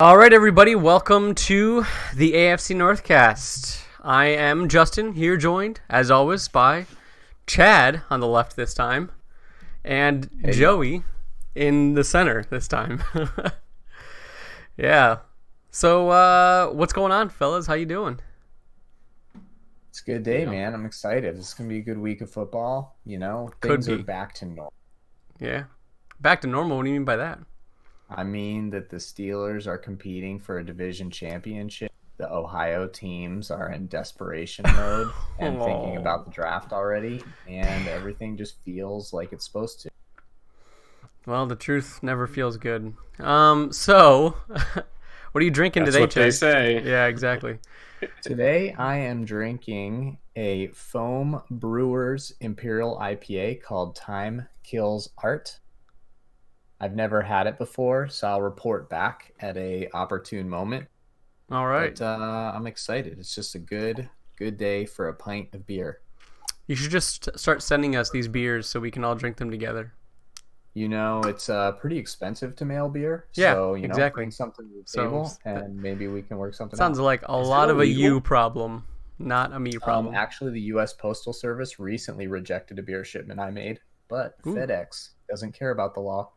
All right, everybody, welcome to the AFC Northcast. I am Justin, here joined, as always, by Chad on the left this time, and Hey, y'all. Joey in the center this time. Yeah. So, what's going on, fellas? How you doing? It's a good day, Yeah. man. I'm excited. It's gonna be a good week of football. Could Things are be. back to normal. Yeah. Back to normal. What do you mean by that? I mean that the Steelers are competing for a division championship. The Ohio teams are in desperation mode and thinking Oh, about the draft already, and everything just feels like it's supposed to. well, the truth never feels good. So, what are you drinking That's today, what they Chad? say. Yeah, exactly. Today, I am drinking a Foam Brewers Imperial IPA called Time Kills Art. I've never had it before, so I'll report back at a opportune moment. All right. But I'm excited. It's just a good day for a pint of beer. You should just start sending us these beers so we can all drink them together. It's pretty expensive to mail beer, Yeah, so exactly. bring something to the So table, that and maybe we can work something sounds out. like a Is it lot of a you illegal? problem, not a me problem. Actually, the U.S. Postal Service recently rejected a beer shipment I made, but Ooh. FedEx doesn't care about the law.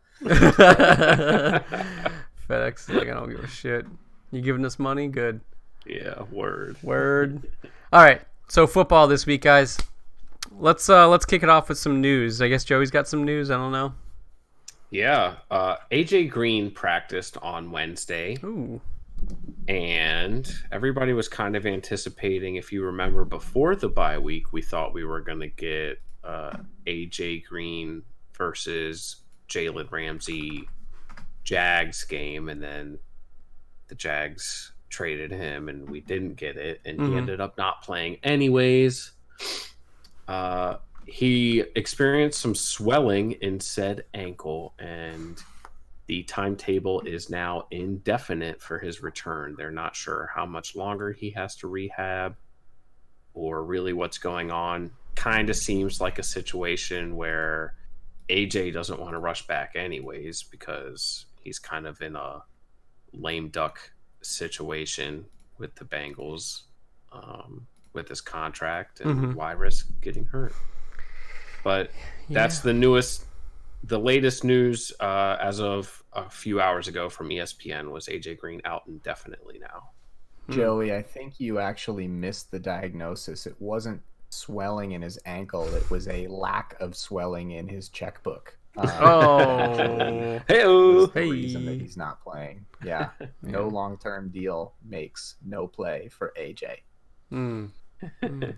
FedEx is like, I don't give a shit. You giving us money? Good. Yeah, word. Word. All right. So football this week, guys. Let's kick it off with some news. I guess Joey's got some news. I don't know. Yeah, AJ Green practiced on Wednesday, Ooh. and everybody was kind of anticipating. If you remember, before the bye week, we thought we were going to get AJ Green versus Jalen Ramsey Jags game, and then the Jags traded him, and we didn't get it, and he Mm-hmm. ended up not playing anyways. He experienced some swelling in said ankle, and the timetable is now indefinite for his return. They're not sure how much longer he has to rehab or really what's going on. Kind of seems like a situation where AJ doesn't want to rush back anyways because he's kind of in a lame duck situation with the Bengals with his contract, and Mm-hmm. why risk getting hurt? But Yeah. that's the latest news as of a few hours ago from ESPN was AJ Green out indefinitely now. Mm. Joey, I think you actually missed the diagnosis. It wasn't swelling in his ankle, it was a lack of swelling in his checkbook. Actually, Oh. was Hey, the reason that Hey. he's not playing. Yeah, no Yeah. long-term deal makes no play for AJ. Mm. Mm.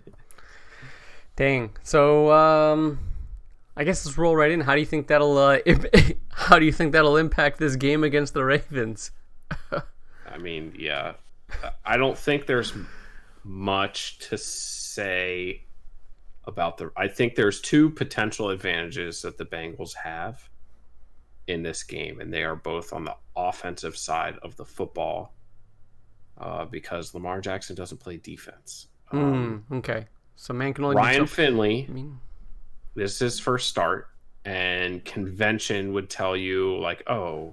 Dang. So, I guess let's roll right in. How do you think that'll how do you think that'll impact this game against the Ravens? I mean, yeah, I don't think there's much to say about the. I think there's two potential advantages that the Bengals have in this game, and they are both on the offensive side of the football because Lamar Jackson doesn't play defense. Okay. So man can only do Ryan so. I Finley, mean, this is his first start, and convention would tell you, like, oh,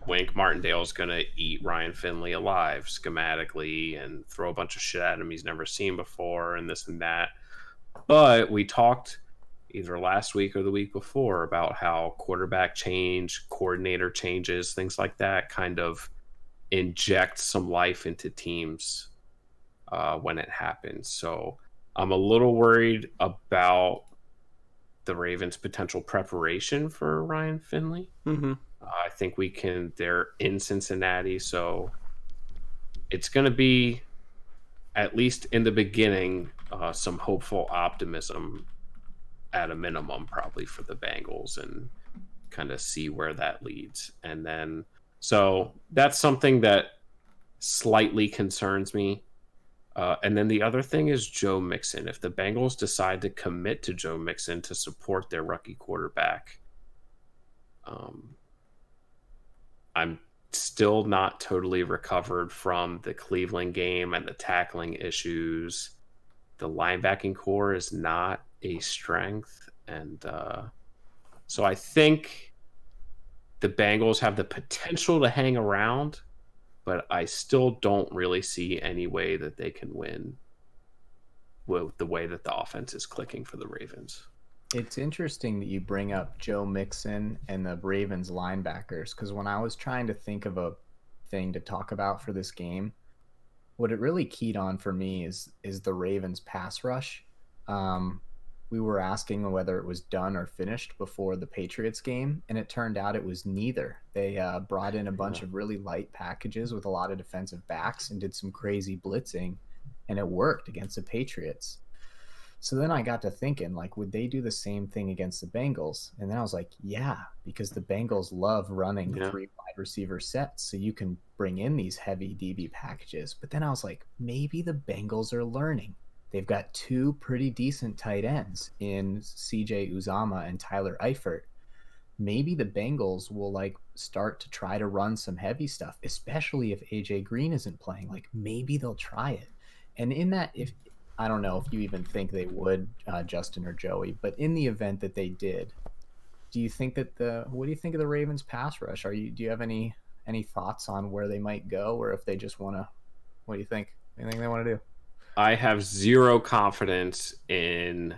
Wink Martindale's going to eat Ryan Finley alive schematically and throw a bunch of shit at him he's never seen before and this and that. But we talked either last week or the week before about how quarterback change, coordinator changes, things like that kind of inject some life into teams when it happens. So I'm a little worried about the Ravens' potential preparation for Ryan Finley. mm-hmm. I think we can. They're in Cincinnati, so it's going to be, at least in the beginning, some hopeful optimism at a minimum, probably for the Bengals, and kind of see where that leads. And then, so that's something that slightly concerns me. And then the other thing is Joe Mixon. If the Bengals decide to commit to Joe Mixon to support their rookie quarterback, um, I'm still not totally recovered from the Cleveland game and the tackling issues. The linebacking core is not a strength. And so I think the Bengals have the potential to hang around, but I still don't really see any way that they can win with the way that the offense is clicking for the Ravens. It's interesting that you bring up Joe Mixon and the Ravens linebackers, because when I was trying to think of a thing to talk about for this game, what it really keyed on for me is the Ravens pass rush. We were asking whether it was done or finished before the Patriots game, and it turned out it was neither. They brought in a bunch of really light packages with a lot of defensive backs and did some crazy blitzing, and it worked against the Patriots. So then I got to thinking, like, would they do the same thing against the Bengals? And then I was like, yeah, because the Bengals love running 3 wide receiver sets, so you can bring in these heavy DB packages. But then I was like, maybe the Bengals are learning. They've got 2 pretty decent tight ends in CJ Uzama and Tyler Eifert. Maybe the Bengals will like start to try to run some heavy stuff, especially if AJ Green isn't playing. Like, maybe they'll try it. And in that, if I don't know if you even think they would, Justin or Joey, but in the event that they did, do you think that what do you think of the Ravens pass rush? Do you have any thoughts on where they might go, or if they just want to, what do you think? Anything they want to do? I have zero confidence in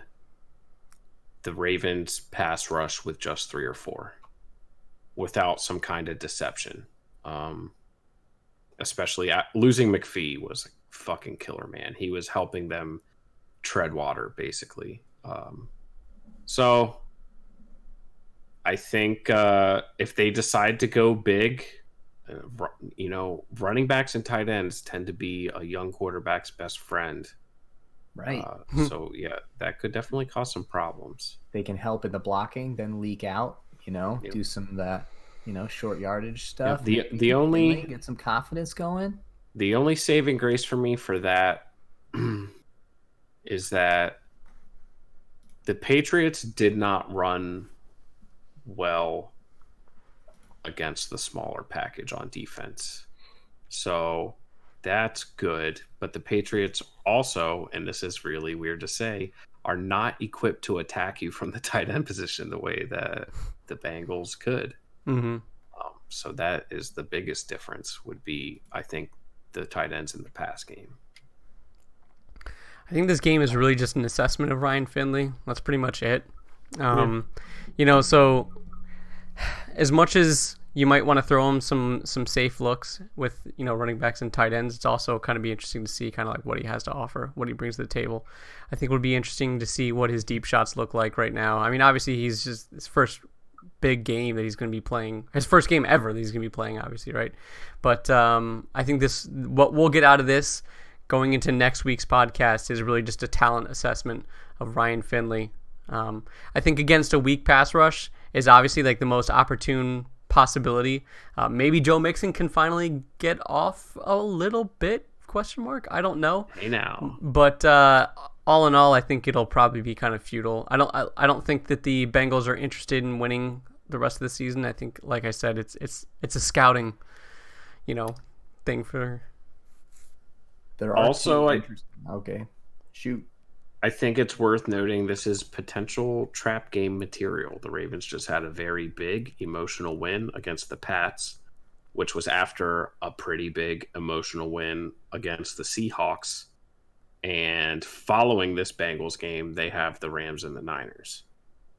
the Ravens pass rush with just 3 or 4 without some kind of deception. Especially losing McPhee was a fucking killer, man. He was helping them tread water, basically. So I think if they decide to go big, running backs and tight ends tend to be a young quarterback's best friend. Right. So, yeah, that could definitely cause some problems. They can help in the blocking, then leak out, do some of that, short yardage stuff. Yeah, the only get some confidence going. The only saving grace for me for that is that the Patriots did not run well against the smaller package on defense. So that's good. But the Patriots also, and this is really weird to say, are not equipped to attack you from the tight end position the way that the Bengals could. Mm-hmm. So that is the biggest difference would be, I think, the tight ends in the pass game. I think this game is really just an assessment of Ryan Finley. That's pretty much it. So as much as you might want to throw him some safe looks with, running backs and tight ends, it's also kind of be interesting to see kind of like what he has to offer, what he brings to the table. I think it would be interesting to see what his deep shots look like right now. I mean, obviously he's just his first big game that he's going to be playing, his first game ever that he's going to be playing, obviously, right? But I think what we'll get out of this going into next week's podcast is really just a talent assessment of Ryan Finley. I think against a weak pass rush is obviously like the most opportune possibility. Maybe Joe Mixon can finally get off a little bit, ? I don't know. Hey now. But all in all, I think it'll probably be kind of futile. I don't think that the Bengals are interested in winning the rest of the season. I think, like I said, it's a scouting, thing for. There are also okay, shoot. I think it's worth noting this is potential trap game material. The Ravens just had a very big emotional win against the Pats, which was after a pretty big emotional win against the Seahawks. And following this Bengals game, they have the Rams and the Niners.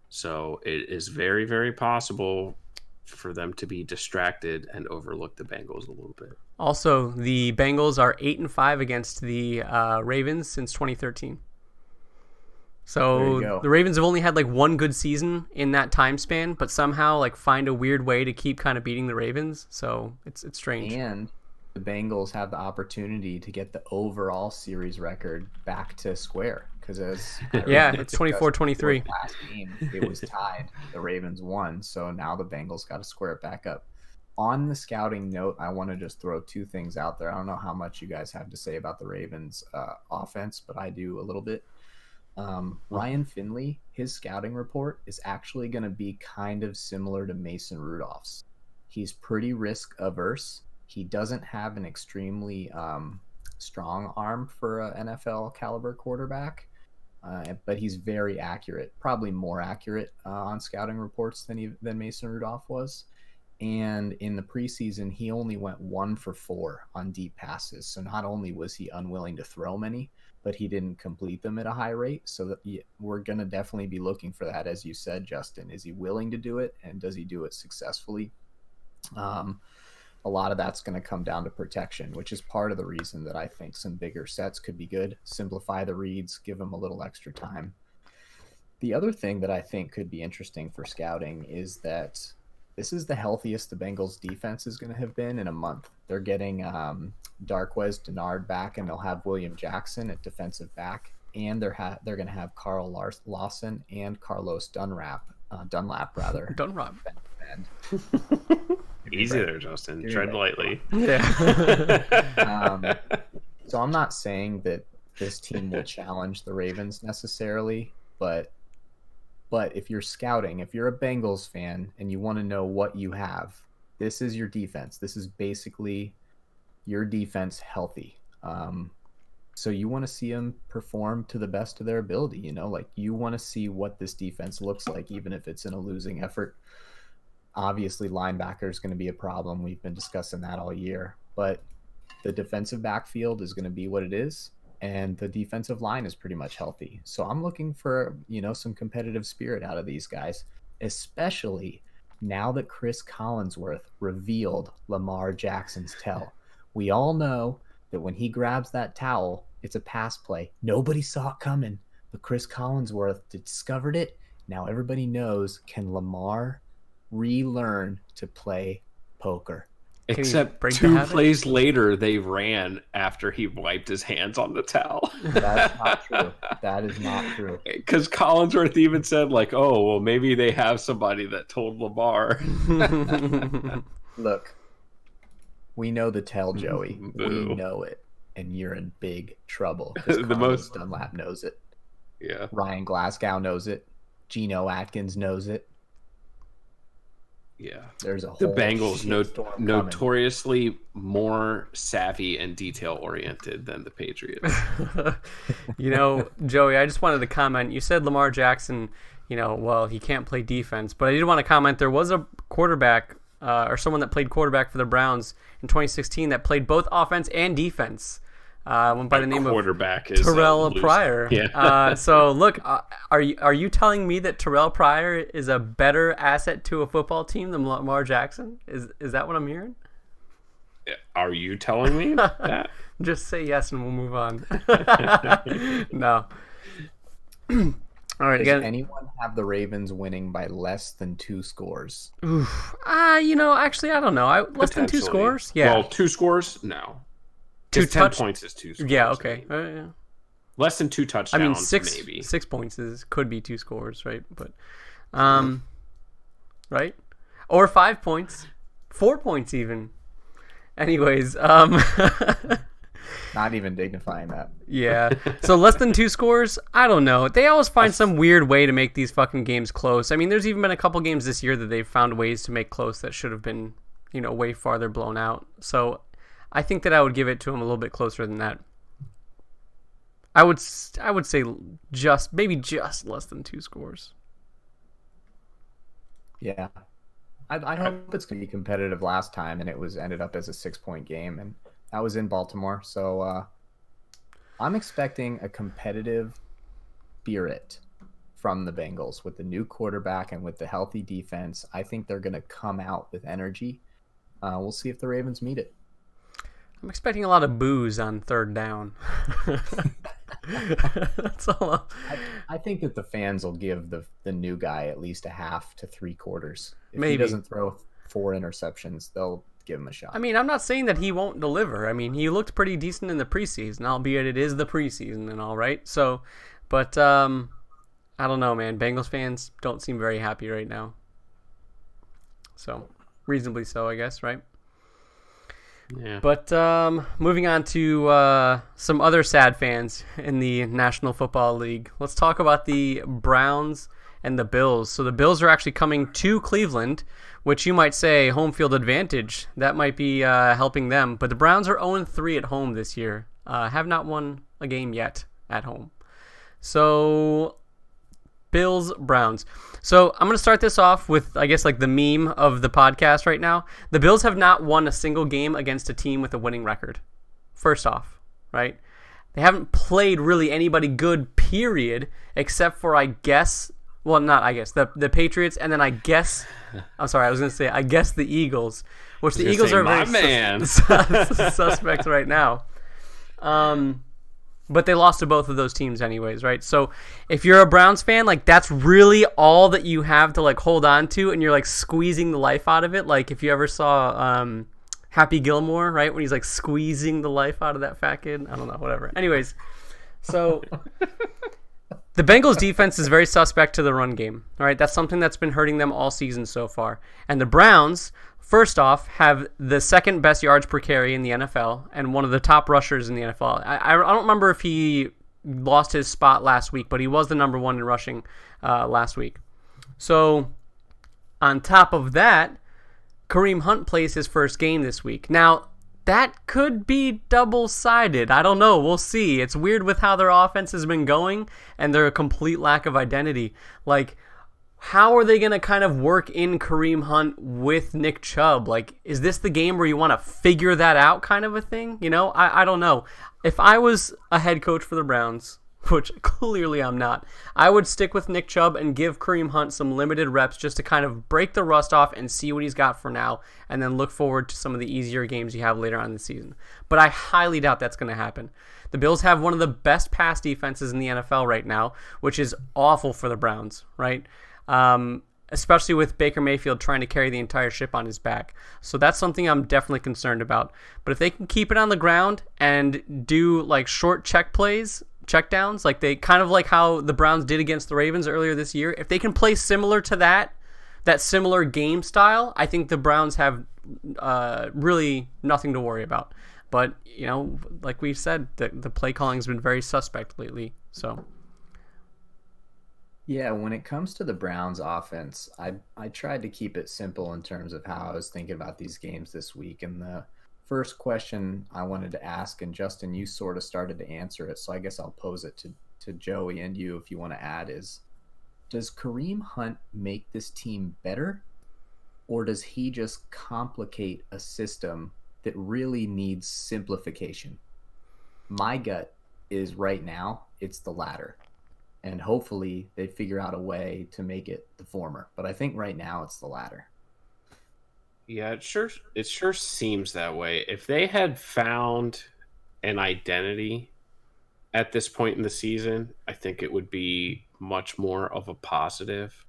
So it is very, very possible for them to be distracted and overlook the Bengals a little bit. Also, the Bengals are 8-5 against the Ravens since 2013. So the Ravens have only had like one good season in that time span, but somehow like find a weird way to keep kind of beating the Ravens. So it's strange. And the Bengals have the opportunity to get the overall series record back to square because it's 24-23. Last game it was tied. The Ravens won, so now the Bengals got to square it back up. On the scouting note, I want to just throw 2 things out there. I don't know how much you guys have to say about the Ravens offense, but I do a little bit. Ryan Finley, his scouting report is actually going to be kind of similar to Mason Rudolph's. He's pretty risk averse. He doesn't have an extremely strong arm for an NFL caliber quarterback, but he's very accurate, probably more accurate on scouting reports than Mason Rudolph was. And in the preseason, he only went 1 for 4 on deep passes. So not only was he unwilling to throw many, but he didn't complete them at a high rate. So that we're going to definitely be looking for that, as you said, Justin. Is he willing to do it, and does he do it successfully? A lot of that's going to come down to protection, which is part of the reason that I think some bigger sets could be good. Simplify the reads, give them a little extra time. The other thing that I think could be interesting for scouting is that this is the healthiest the Bengals defense is going to have been in a month. They're getting Darquez Dennard back, and they'll have William Jackson at defensive back, and they're going to have Carl Lawson and Carlos Dunlap. Dunlap. Easy there, Justin. Tread lightly. Yeah. So I'm not saying that this team will challenge the Ravens necessarily, but if you're scouting, if you're a Bengals fan and you want to know what you have, this is your defense. This is basically your defense healthy. So you want to see them perform to the best of their ability. You want to see what this defense looks like, even if it's in a losing effort. Obviously, linebacker is going to be a problem. We've been discussing that all year. But the defensive backfield is going to be what it is, and the defensive line is pretty much healthy. So I'm looking for, some competitive spirit out of these guys, especially now that Chris Collinsworth revealed Lamar Jackson's towel. We all know that when he grabs that towel, it's a pass play. Nobody saw it coming, but Chris Collinsworth discovered it. Now everybody knows, can Lamar relearn to play poker? Except 2 plays later, they ran after he wiped his hands on the towel. That's not true. That is not true. Because Collinsworth even said, oh, well, maybe they have somebody that told Lamar. Look, we know the tell, Joey. Boo. We know it. And you're in big trouble. Because Carlos Dunlap knows it. Yeah. Ryan Glasgow knows it. Geno Atkins knows it. Yeah, there's a whole the Bengals notoriously more savvy and detail oriented than the Patriots. Joey, I just wanted to comment. You said Lamar Jackson, well, he can't play defense, but I did want to comment. There was a quarterback or someone that played quarterback for the Browns in 2016 that played both offense and defense. One by the name of Terrell Pryor. Yeah. So look, are you telling me that Terrell Pryor is a better asset to a football team than Lamar Jackson? Is that what I'm hearing? Are you telling me that? Just say yes and we'll move on. No. All right. Does anyone have the Ravens winning by less than 2 scores? Oof. Actually, I don't know. Less than 2 scores? Yeah. Well, 2 scores? No. 10 points is 2 scores. Yeah, okay. Yeah. Less than 2 touchdowns, I mean, maybe. 6 points could be 2 scores, right? But, right? Or 5 points. 4 points even. Anyways, not even dignifying that. Yeah. So less than 2 scores? I don't know. They always find some weird way to make these fucking games close. I mean, there's even been a couple games this year that they've found ways to make close that should have been, way farther blown out. So I think that I would give it to him a little bit closer than that. I would say maybe just less than 2 scores. Yeah. I hope it's going to be competitive last time, and it ended up as a 6-point game, and that was in Baltimore. So I'm expecting a competitive spirit from the Bengals with the new quarterback and with the healthy defense. I think they're going to come out with energy. We'll see if the Ravens meet it. I'm expecting a lot of boos on 3rd down. That's all. I think that the fans will give the new guy at least a half to 3/4. If Maybe he doesn't throw 4 interceptions, they'll give him a shot. I mean, I'm not saying that he won't deliver. I mean, he looked pretty decent in the preseason, albeit it is the preseason and all, right? So, but I don't know, man. Bengals fans don't seem very happy right now. So, reasonably so, I guess, right? Yeah. But moving on to some other sad fans in the National Football League. Let's talk about the Browns and the Bills. So the Bills are actually coming to Cleveland, which you might say home field advantage. That might be helping them. But the Browns are 0-3 at home this year. Have not won a game yet at home. So Bills, Browns. So I'm going to start this off with, I guess, like the meme of the podcast right now. The Bills have not won a single game against a team with a winning record. First off, right? They haven't played really anybody good, period, except for, I guess, well, not I guess, the Patriots, and then I guess, I'm sorry, I was going to say, I guess the Eagles, which the Eagles are very suspect right now. But they lost to both of those teams anyways, right? So if you're a Browns fan, like that's really all that you have to like hold on to, and you're like squeezing the life out of it. Like if you ever saw Happy Gilmore, right? When he's like squeezing the life out of that fat kid. I don't know, whatever. Anyways, so the Bengals defense is very suspect to the run game, all right? That's something that's been hurting them all season so far. And the Browns, first off, have the second best yards per carry in the NFL and one of the top rushers in the NFL. I don't remember if he lost his spot last week, but he was the number one in rushing last week. So on top of that, Kareem Hunt plays his first game this week. Now, that could be double-sided. I don't know. We'll see. It's weird with how their offense has been going and their complete lack of identity. Like, how are they going to kind of work in Kareem Hunt with Nick Chubb? Like, is this the game where you want to figure that out kind of a thing? You know, I don't know. If I was a head coach for the Browns, which clearly I'm not, I would stick with Nick Chubb and give Kareem Hunt some limited reps just to kind of break the rust off and see what he's got for now, and then look forward to some of the easier games you have later on in the season. But I highly doubt that's going to happen. The Bills have one of the best pass defenses in the NFL right now, which is awful for the Browns, right? Especially with Baker Mayfield trying to carry the entire ship on his back. So that's something I'm definitely concerned about. But if they can keep it on the ground and do like short check plays, check downs, like they kind of like how the Browns did against the Ravens earlier this year, if they can play similar to that similar game style, I think the Browns have really nothing to worry about. But, you know, like we've said, the play calling has been very suspect lately. So yeah, when it comes to the Browns offense, I tried to keep it simple in terms of how I was thinking about these games this week. And the first question I wanted to ask, and Justin, you sort of started to answer it, so I guess I'll pose it to Joey and you if you want to add, is does Kareem Hunt make this team better, or does he just complicate a system that really needs simplification? My gut is right now it's the latter, and hopefully they figure out a way to make it the former, but I think right now it's the latter. Yeah, it sure seems that way. If they had found an identity at this point in the season, I think it would be much more of a positive.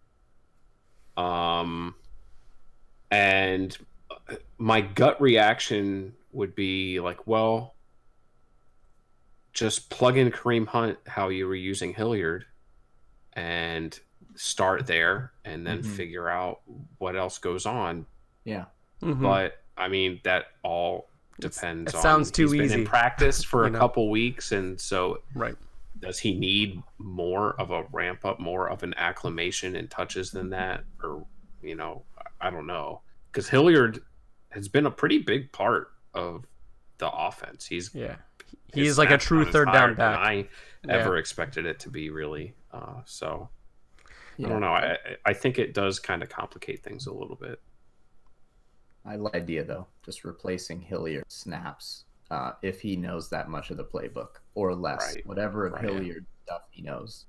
And my gut reaction would be like, well, just plug in Kareem Hunt how you were using Hilliard and start there and then figure out what else goes on. Yeah. Mm-hmm. But I mean, that all depends on. Sounds too he's easy. Been in practice for a couple weeks, and so right. Does he need more of a ramp up, more of an acclimation and touches than that, or you know, I don't know, because Hilliard has been a pretty big part of the offense. He's like a true third down back. I ever expected it to be, really. So I don't know. I think it does kind of complicate things a little bit. I like the idea, though, just replacing Hilliard snaps if he knows that much of the playbook or less, whatever of Hilliard stuff he knows.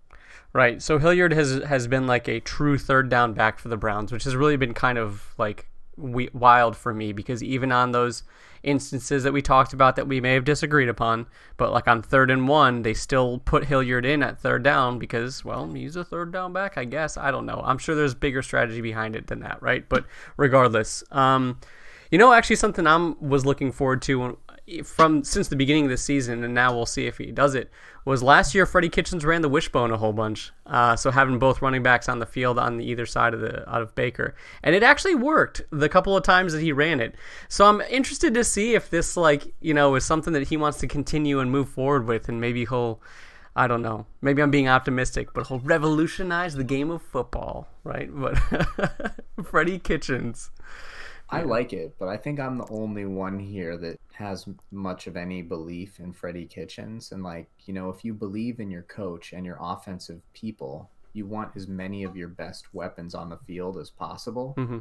Right. So Hilliard has been like a true third down back for the Browns, which has really been kind of like wild for me, because even on those instances that we talked about that we may have disagreed upon, but like on 3rd and 1, they still put Hilliard in at third down because, well, he's a third down back, I guess. I don't know. I'm sure there's bigger strategy behind it than that, right? But regardless, you know, actually something I was looking forward to since the beginning of the season, and now we'll see if he does it, was last year Freddie Kitchens ran the wishbone a whole bunch. So having both running backs on the field on the either side out of Baker. And it actually worked the couple of times that he ran it. So I'm interested to see if this, like, you know, is something that he wants to continue and move forward with, and maybe he'll, I don't know, maybe I'm being optimistic, but he'll revolutionize the game of football, right? But Freddie Kitchens. I like it, but I think I'm the only one here that has much of any belief in Freddie Kitchens. And, like, you know, if you believe in your coach and your offensive people, you want as many of your best weapons on the field as possible. Mm-hmm.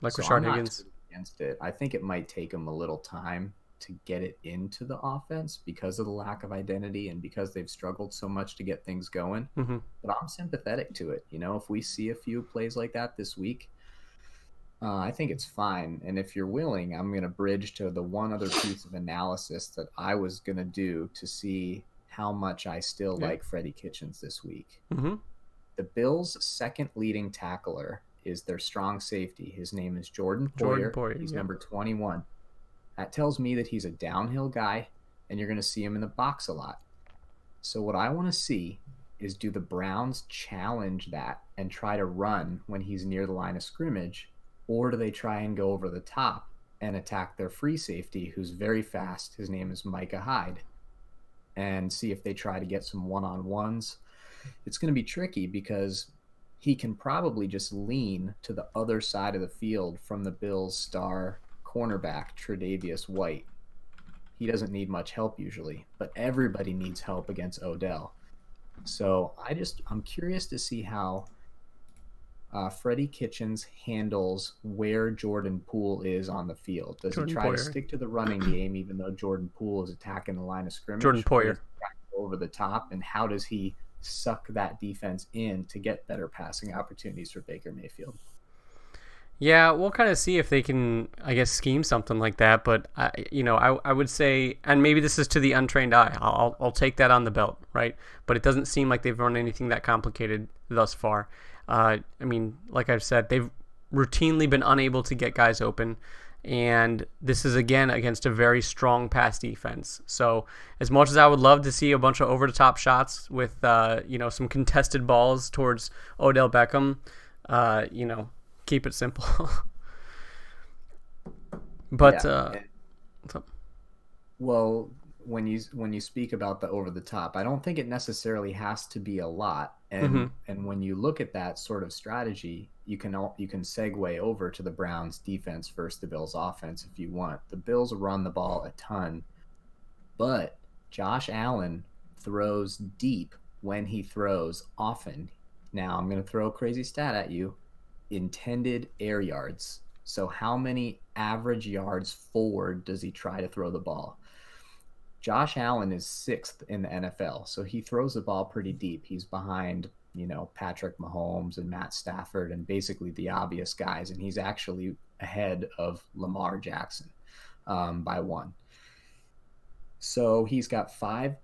Like So Rashard I'm not Higgins. totally against it. I think it might take them a little time to get it into the offense because of the lack of identity and because they've struggled so much to get things going. Mm-hmm. But I'm sympathetic to it. If we see a few plays like that this week, I think it's fine. And if you're willing, I'm going to bridge to the one other piece of analysis that I was going to do to see how much I still like Freddie Kitchens this week. Mm-hmm. The Bills' second leading tackler is their strong safety. His name is Jordan Poyer. He's number 21. That tells me that he's a downhill guy, and you're going to see him in the box a lot. So what I want to see is, do the Browns challenge that and try to run when he's near the line of scrimmage, or do they try and go over the top and attack their free safety, who's very fast? His name is Micah Hyde, and see if they try to get some one-on-ones. It's going to be tricky because he can probably just lean to the other side of the field from the Bills' star cornerback, Tre'Davious White. He doesn't need much help usually, but everybody needs help against Odell. So I'm curious to see how Freddie Kitchens handles where Jordan Poole is on the field. Does he try to stick to the running game even though Jordan Poole is attacking the line of scrimmage? Jordan Poyer. Over the top, and how does he suck that defense in to get better passing opportunities for Baker Mayfield? Yeah, we'll kind of see if they can, I guess, scheme something like that. But I would say, and maybe this is to the untrained eye, I'll take that on the belt, right? But it doesn't seem like they've run anything that complicated thus far. I mean, like I've said, they've routinely been unable to get guys open, and this is again against a very strong pass defense. So as much as I would love to see a bunch of over-the-top shots with some contested balls towards Odell Beckham, keep it simple. But what's up? Well, when you speak about the over the top, I don't think it necessarily has to be a lot. And when you look at that sort of strategy, you can segue over to the Browns defense versus the Bills offense if you want. The Bills run the ball a ton, but Josh Allen throws deep when he throws often. Now I'm going to throw a crazy stat at you. Intended air yards. So how many average yards forward does he try to throw the ball? Josh Allen is 6th in the NFL, so he throws the ball pretty deep. He's behind, Patrick Mahomes and Matt Stafford and basically the obvious guys, and he's actually ahead of Lamar Jackson by 1. So he's got 5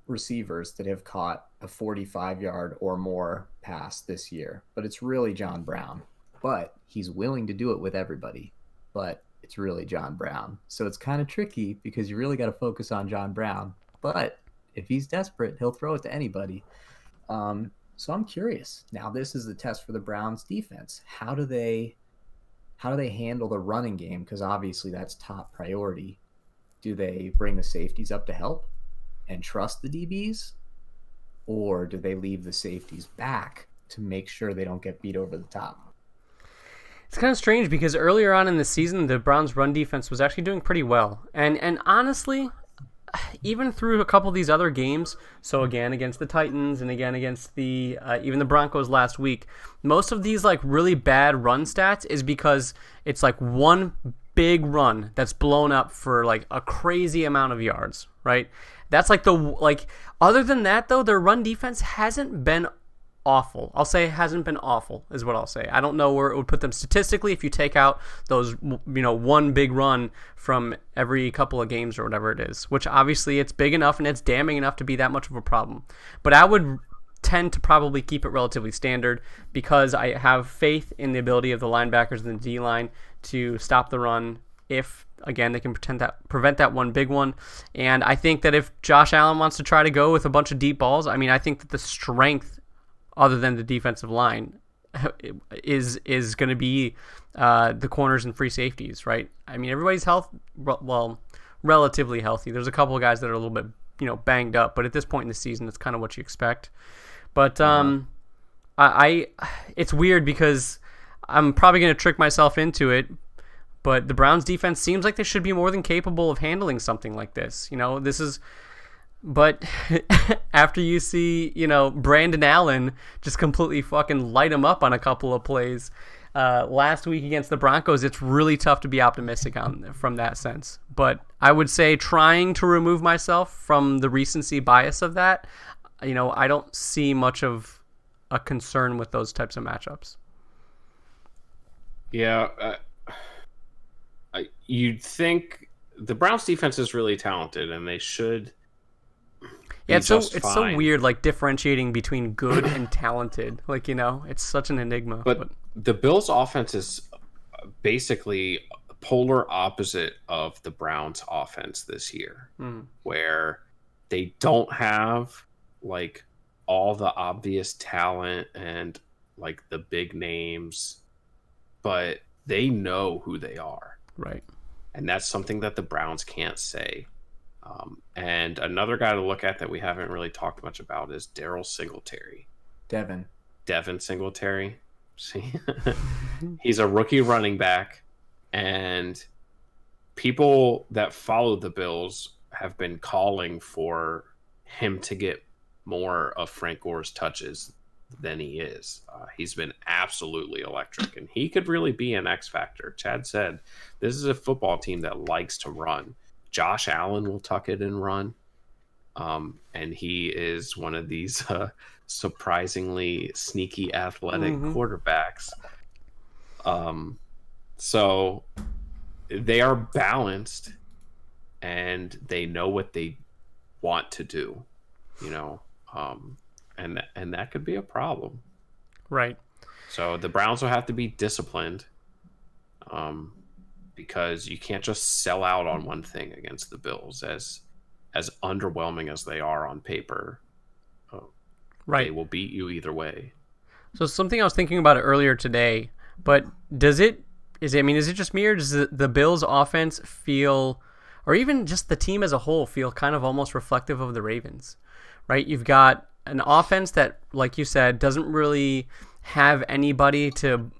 receivers that have caught a 45-yard or more pass this year, but it's really John Brown. But he's willing to do it with everybody, but it's really John Brown. So it's kind of tricky because you really got to focus on John Brown. But if he's desperate, he'll throw it to anybody. So I'm curious. Now this is the test for the Browns defense. How do they handle the running game? Because obviously that's top priority. Do they bring the safeties up to help and trust the DBs? Or do they leave the safeties back to make sure they don't get beat over the top? It's kind of strange because earlier on in the season, the Browns' run defense was actually doing pretty well. And honestly, even through a couple of these other games, so again against the Titans and again against the even the Broncos last week, most of these like really bad run stats is because it's like one big run that's blown up for like a crazy amount of yards, right? That's like other than that though, their run defense hasn't been awful. I'll say it hasn't been awful is what I'll say. I don't know where it would put them statistically if you take out those, one big run from every couple of games or whatever it is, which obviously it's big enough and it's damning enough to be that much of a problem. But I would tend to probably keep it relatively standard because I have faith in the ability of the linebackers and the D-line to stop the run if, again, they can prevent that one big one. And I think that if Josh Allen wants to try to go with a bunch of deep balls, I think that the strength other than the defensive line is going to be the corners and free safeties, right? Everybody's relatively healthy. There's a couple of guys that are a little bit, banged up, but at this point in the season, that's kind of what you expect. But it's weird because I'm probably going to trick myself into it, but the Browns defense seems like they should be more than capable of handling something like this. This is But after you see, Brandon Allen just completely fucking light him up on a couple of plays last week against the Broncos, it's really tough to be optimistic from that sense. But I would say trying to remove myself from the recency bias of that, I don't see much of a concern with those types of matchups. Yeah, you'd think the Browns defense is really talented, and they should. Yeah, it's so weird, like differentiating between good and talented. Like, it's such an enigma. But the Bills' offense is basically polar opposite of the Browns' offense this year, where they don't have like all the obvious talent and like the big names, but they know who they are. Right. And that's something that the Browns can't say. And another guy to look at that we haven't really talked much about is Daryl Singletary. Devin Singletary. See, he's a rookie running back, and people that follow the Bills have been calling for him to get more of Frank Gore's touches than he is. He's been absolutely electric, and he could really be an X factor. Chad said this is a football team that likes to run. Josh Allen will tuck it and run. And he is one of these surprisingly sneaky athletic quarterbacks. So they are balanced, and they know what they want to do, and that could be a problem. Right. So the Browns will have to be disciplined, because you can't just sell out on one thing against the Bills. As underwhelming as they are on paper, right, they will beat you either way. So something I was thinking about it earlier today, but is it just me, or does the Bills offense feel, or even just the team as a whole, feel kind of almost reflective of the Ravens, right? You've got an offense that, like you said, doesn't really have anybody to,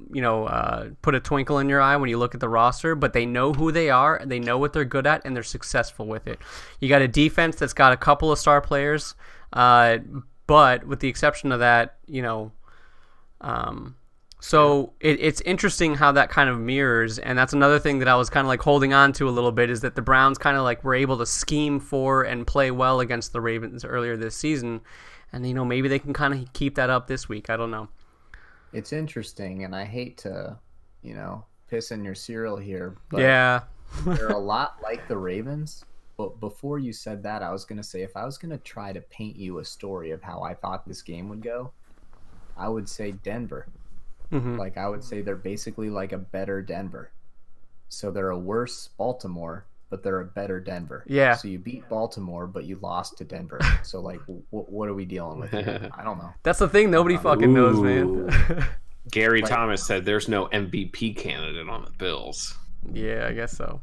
put a twinkle in your eye when you look at the roster, but they know who they are, they know what they're good at, and they're successful with it. You got a defense that's got a couple of star players, but with the exception of that, so it's interesting how that kind of mirrors, and that's another thing that I was kind of like holding on to a little bit, is that the Browns kind of like were able to scheme for and play well against the Ravens earlier this season, and maybe they can kind of keep that up this week. I don't know. It's interesting, and I hate to, piss in your cereal here, but yeah, they're a lot like the Ravens. But before you said that, I was going to say, if I was going to try to paint you a story of how I thought this game would go, I would say Denver. Like, I would say they're basically like a better Denver. So they're a worse Baltimore, but they're a better Denver. Yeah. So you beat Baltimore, but you lost to Denver. So, like, what are we dealing with here? I don't know. That's the thing. Nobody fucking knows, man. Gary Thomas said there's no MVP candidate on the Bills. Yeah, I guess so.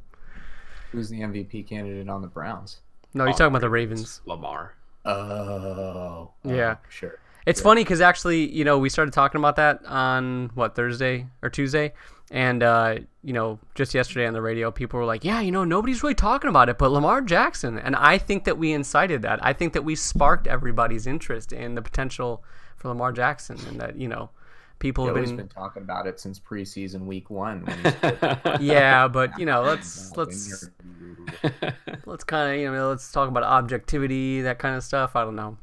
Who's the MVP candidate on the Browns? No, you're talking about the Ravens. Lamar. Oh. Yeah. Sure. It's funny because actually, we started talking about that on, Thursday or Tuesday? And, just yesterday on the radio, people were like, yeah, nobody's really talking about it, but Lamar Jackson. And I think that we incited that. I think that we sparked everybody's interest in the potential for Lamar Jackson, and that, people have been talking about it since preseason week 1. Yeah, but, let's kind of, let's talk about objectivity, that kind of stuff. I don't know.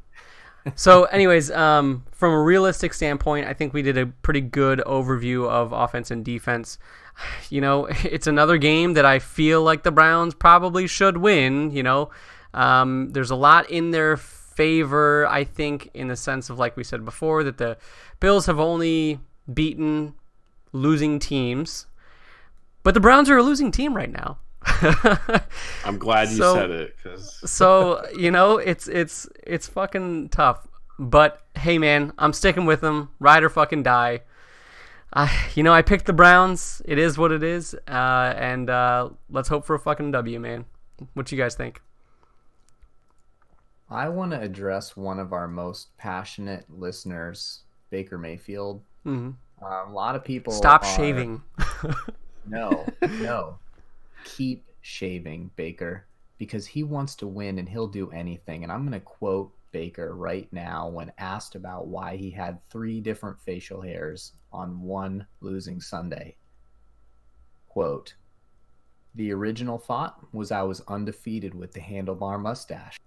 So anyways, from a realistic standpoint, I think we did a pretty good overview of offense and defense. It's another game that I feel like the Browns probably should win. There's a lot in their favor, I think, in the sense of, like we said before, that the Bills have only beaten losing teams, but the Browns are a losing team right now. I'm glad you said it, so it's fucking tough, but hey man, I'm sticking with them, ride or fucking die. I picked the Browns. It is what it is, and let's hope for a fucking W, man. What you guys think? I want to address one of our most passionate listeners, Baker Mayfield. A lot of people stop shaving. No. Keep shaving, Baker, because he wants to win and he'll do anything. And I'm going to quote Baker right now when asked about why he had 3 different facial hairs on one losing Sunday. Quote, "The original thought was I was undefeated with the handlebar mustache.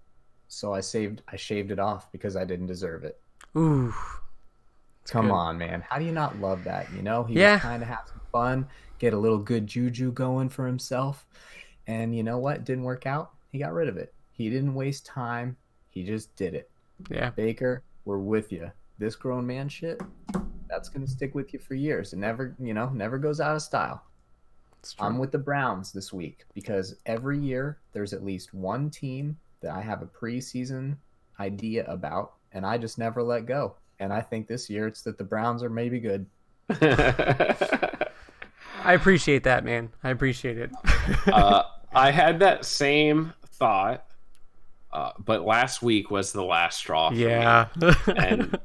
So I shaved it off because I didn't deserve it." Ooh. Come good. on, man. How do you not love that? He Yeah. was trying to have some fun, get a little good juju going for himself. And you know what? It didn't work out. He got rid of it. He didn't waste time. He just did it. Yeah. Baker, we're with you. This grown man shit, that's going to stick with you for years. It never goes out of style. I'm with the Browns this week because every year there's at least one team that I have a preseason idea about, and I just never let go. And I think this year it's that the Browns are maybe good. I appreciate that, man. I appreciate it. I had that same thought, but last week was the last straw for me. And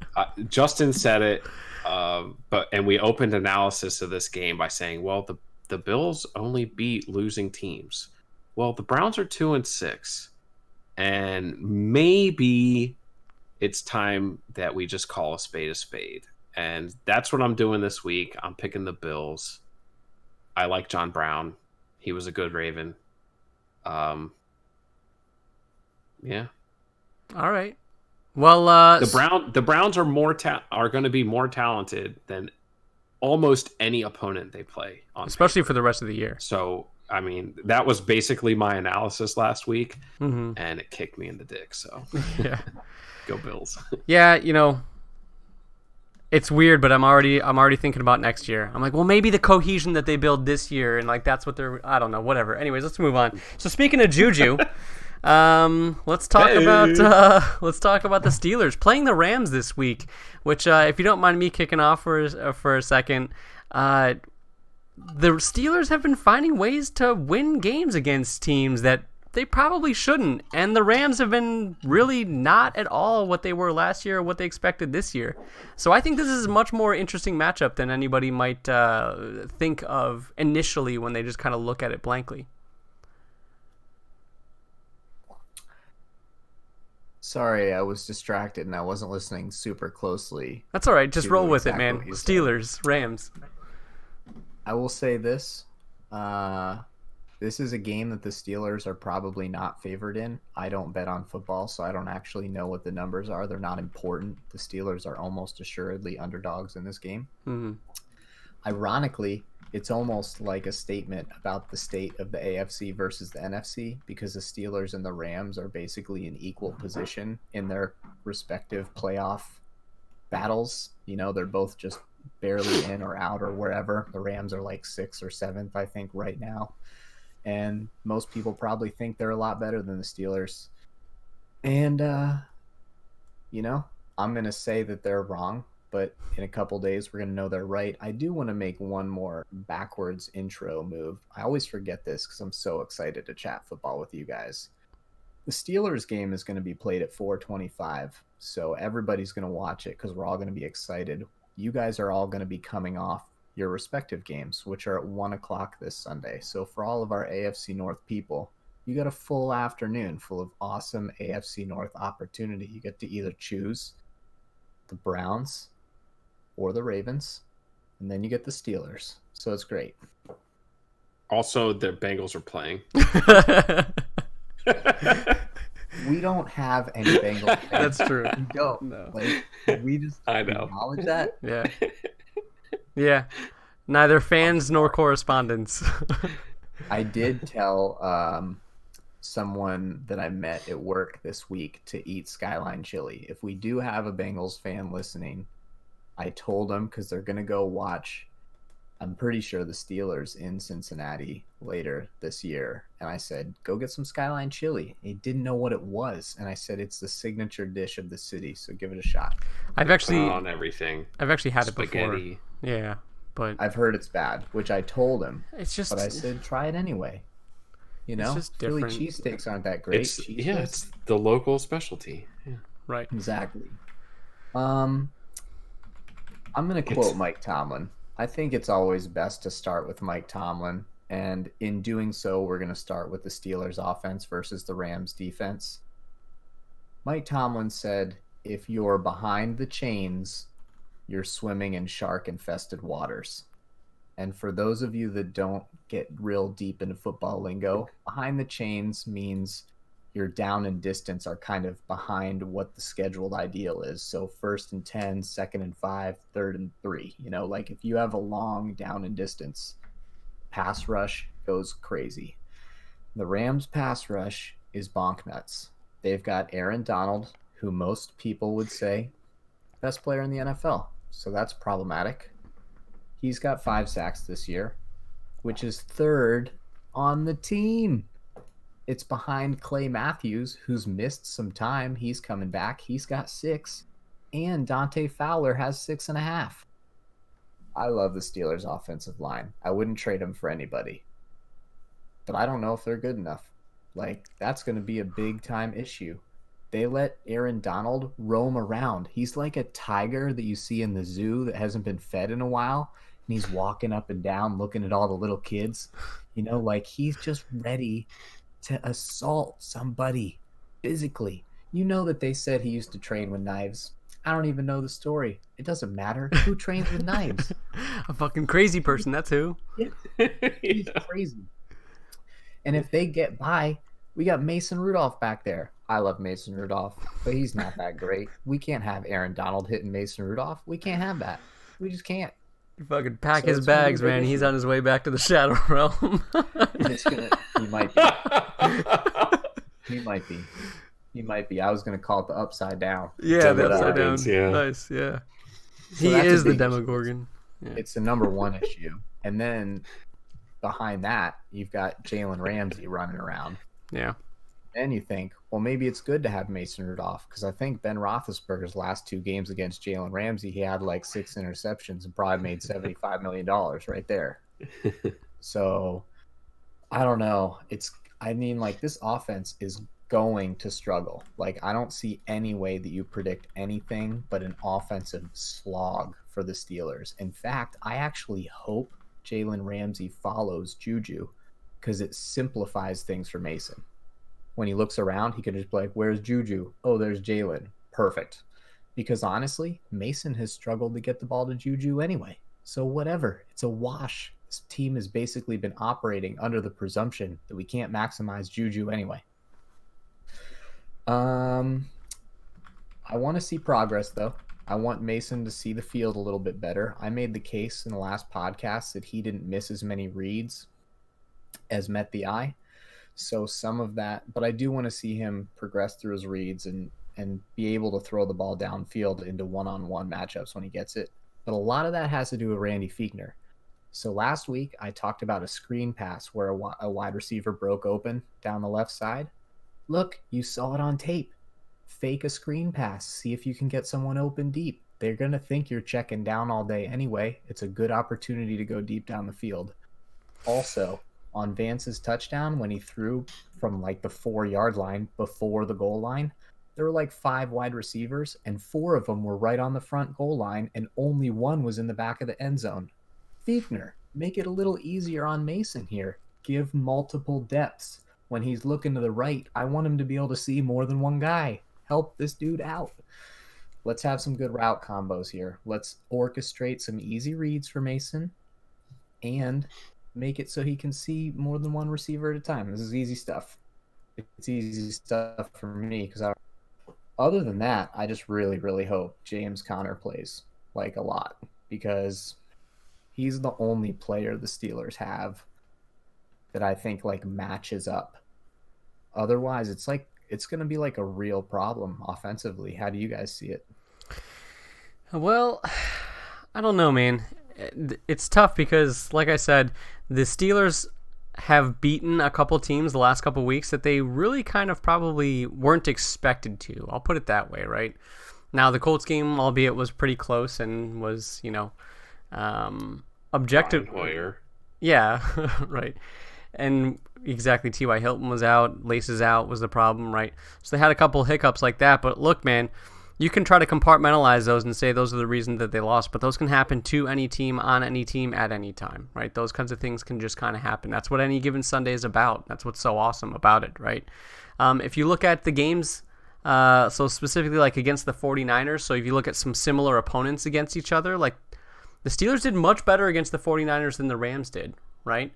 Justin said it, and we opened analysis of this game by saying, well, the Bills only beat losing teams. Well, the Browns are 2-6, and maybe it's time that we just call a spade. And that's what I'm doing this week. I'm picking the Bills. I like John Brown. He was a good Raven. Yeah. All right. Well, the Browns are going to be more talented than almost any opponent they play on, especially for the rest of the year. So, I mean, that was basically my analysis last week, and it kicked me in the dick. So, yeah, go Bills. Yeah, it's weird, but I'm already thinking about next year. I'm like, well, maybe the cohesion that they build this year, and like that's what they're. I don't know, whatever. Anyways, let's move on. So speaking of Juju, let's talk about the Steelers playing the Rams this week. Which, if you don't mind me kicking off for a second, the Steelers have been finding ways to win games against teams that they probably shouldn't, and the Rams have been really not at all what they were last year or what they expected this year. So I think this is a much more interesting matchup than anybody might think of initially when they just kind of look at it blankly. Sorry, I was distracted and I wasn't listening super closely. That's all right. Just roll with it, man. Steelers, Rams. I will say this. This is a game that the Steelers are probably not favored in. I don't bet on football, so I don't actually know what the numbers are. They're not important. The Steelers are almost assuredly underdogs in this game. Mm-hmm. Ironically, it's almost like a statement about the state of the AFC versus the NFC because the Steelers and the Rams are basically in equal position in their respective playoff battles. They're both just barely in or out or wherever. The Rams are like 6th or 7th, I think, right now. And most people probably think they're a lot better than the Steelers. And, I'm going to say that they're wrong, but in a couple days, we're going to know they're right. I do want to make one more backwards intro move. I always forget this because I'm so excited to chat football with you guys. The Steelers game is going to be played at 4:25, so everybody's going to watch it because we're all going to be excited. You guys are all going to be coming off your respective games, which are at 1 o'clock this Sunday. So for all of our AFC North people, you got a full afternoon full of awesome AFC North opportunity. You get to either choose the Browns or the Ravens, and then you get the Steelers. So it's great. Also, the Bengals are playing. We don't have any Bengals fans. That's true. We don't. No. We just I know. acknowledge that. Yeah. Yeah. Neither fans nor correspondents. I did tell someone that I met at work this week to eat Skyline chili. If we do have a Bengals fan listening, I told them because they're going to go watch, I'm pretty sure, the Steelers in Cincinnati later this year. And I said, go get some Skyline chili. He didn't know what it was. And I said, it's the signature dish of the city. So give it a shot. I've actually on everything. I've actually had Spaghetti. it before. Yeah. But I've heard it's bad, which I told him. It's just. But I said, try it anyway. It's just Philly different. cheesesteaks aren't that great. It's the local specialty. Yeah. Right. Exactly. I'm going to quote Mike Tomlin. I think it's always best to start with Mike Tomlin. And in doing so, we're going to start with the Steelers offense versus the Rams defense. Mike Tomlin said, if you're behind the chains, you're swimming in shark-infested waters. And for those of you that don't get real deep into football lingo, behind the chains means your down and distance are kind of behind what the scheduled ideal is. So 1st and 10, 2nd and 5, 3rd and 3. You know, like if you have a long down and distance, pass rush goes crazy. The Rams pass rush is bonk nuts. They've got Aaron Donald, who most people would say best player in the NFL. So that's problematic. He's got 5 sacks this year, which is 3rd on the team. It's behind Clay Matthews, who's missed some time. He's coming back. He's got 6. And Dante Fowler has 6.5. I love the Steelers' offensive line. I wouldn't trade them for anybody. But I don't know if they're good enough. Like, that's going to be a big-time issue. They let Aaron Donald roam around. He's like a tiger that you see in the zoo that hasn't been fed in a while. And he's walking up and down looking at all the little kids. You know, like he's just ready to assault somebody physically. You know that they said he used to train with knives. I don't even know the story. It doesn't matter. Who trains with knives? A fucking crazy person, that's who. Yeah. He's crazy. And if they get by, we got Mason Rudolph back there. I love Mason Rudolph, but he's not that great. We can't have Aaron Donald hitting Mason Rudolph. We can't have that. We just can't. Fucking pack his bags, man. He's on his way back to the Shadow Realm. He might be. He might be. He might be. I was going to call it the Upside Down. Yeah, the Upside Down. Yeah. Nice, yeah. So He is the issue. Demogorgon. Yeah. It's the number one issue. And then behind that, you've got Jalen Ramsey running around. Yeah. And you think, well, maybe it's good to have Mason Rudolph, because I think Ben Roethlisberger's last 2 games against Jalen Ramsey, he had like 6 interceptions and probably made $75 million right there. So I don't know. Like this offense is going to struggle. Like I don't see any way that you predict anything but an offensive slog for the Steelers. In fact, I actually hope Jalen Ramsey follows Juju because it simplifies things for Mason. When he looks around, he can just be like, where's Juju? Oh, there's Jalen. Perfect. Because honestly, Mason has struggled to get the ball to Juju anyway. So whatever. It's a wash. This team has basically been operating under the presumption that we can't maximize Juju anyway. I want to see progress, though. I want Mason to see the field a little bit better. I made the case in the last podcast that he didn't miss as many reads as met the eye. So some of that, but I do want to see him progress through his reads and be able to throw the ball downfield into one-on-one matchups when he gets it. But a lot of that has to do with Randy Fichtner. So last week I talked about a screen pass where a wide receiver broke open down the left side. Look, you saw it on tape. Fake a screen pass. See if you can get someone open deep. They're going to think you're checking down all day anyway. It's a good opportunity to go deep down the field. Also, on Vance's touchdown, when he threw from like the 4-yard line before the goal line, there were like 5 wide receivers and 4 of them were right on the front goal line and only 1 was in the back of the end zone. Fichtner, make it a little easier on Mason here. Give multiple depths. When he's looking to the right, I want him to be able to see more than one guy. Help this dude out. Let's have some good route combos here. Let's orchestrate some easy reads for Mason and make it so he can see more than one receiver at a time. This is easy stuff. It's easy stuff for me because other than that, I just really, really hope James Conner plays like a lot because he's the only player the Steelers have that I think like matches up. Otherwise, it's going to be like a real problem offensively. How do you guys see it? Well, I don't know, man. It's tough because, like I said, the Steelers have beaten a couple teams the last couple weeks that they really kind of probably weren't expected to. I'll put it that way, right? Now, the Colts game, albeit, was pretty close and was, objective. Hoyer. Yeah, right. And exactly, T.Y. Hilton was out, Laces out was the problem, right? So they had a couple hiccups like that. But look, man, You can try to compartmentalize those and say those are the reason that they lost, but those can happen to any team, on any team, at any time, right? Those kinds of things can just kind of happen. That's what any given Sunday is about. That's what's so awesome about it, right? If you look at the games, so specifically like against the 49ers, so if you look at some similar opponents against each other, like the Steelers did much better against the 49ers than the Rams did, right?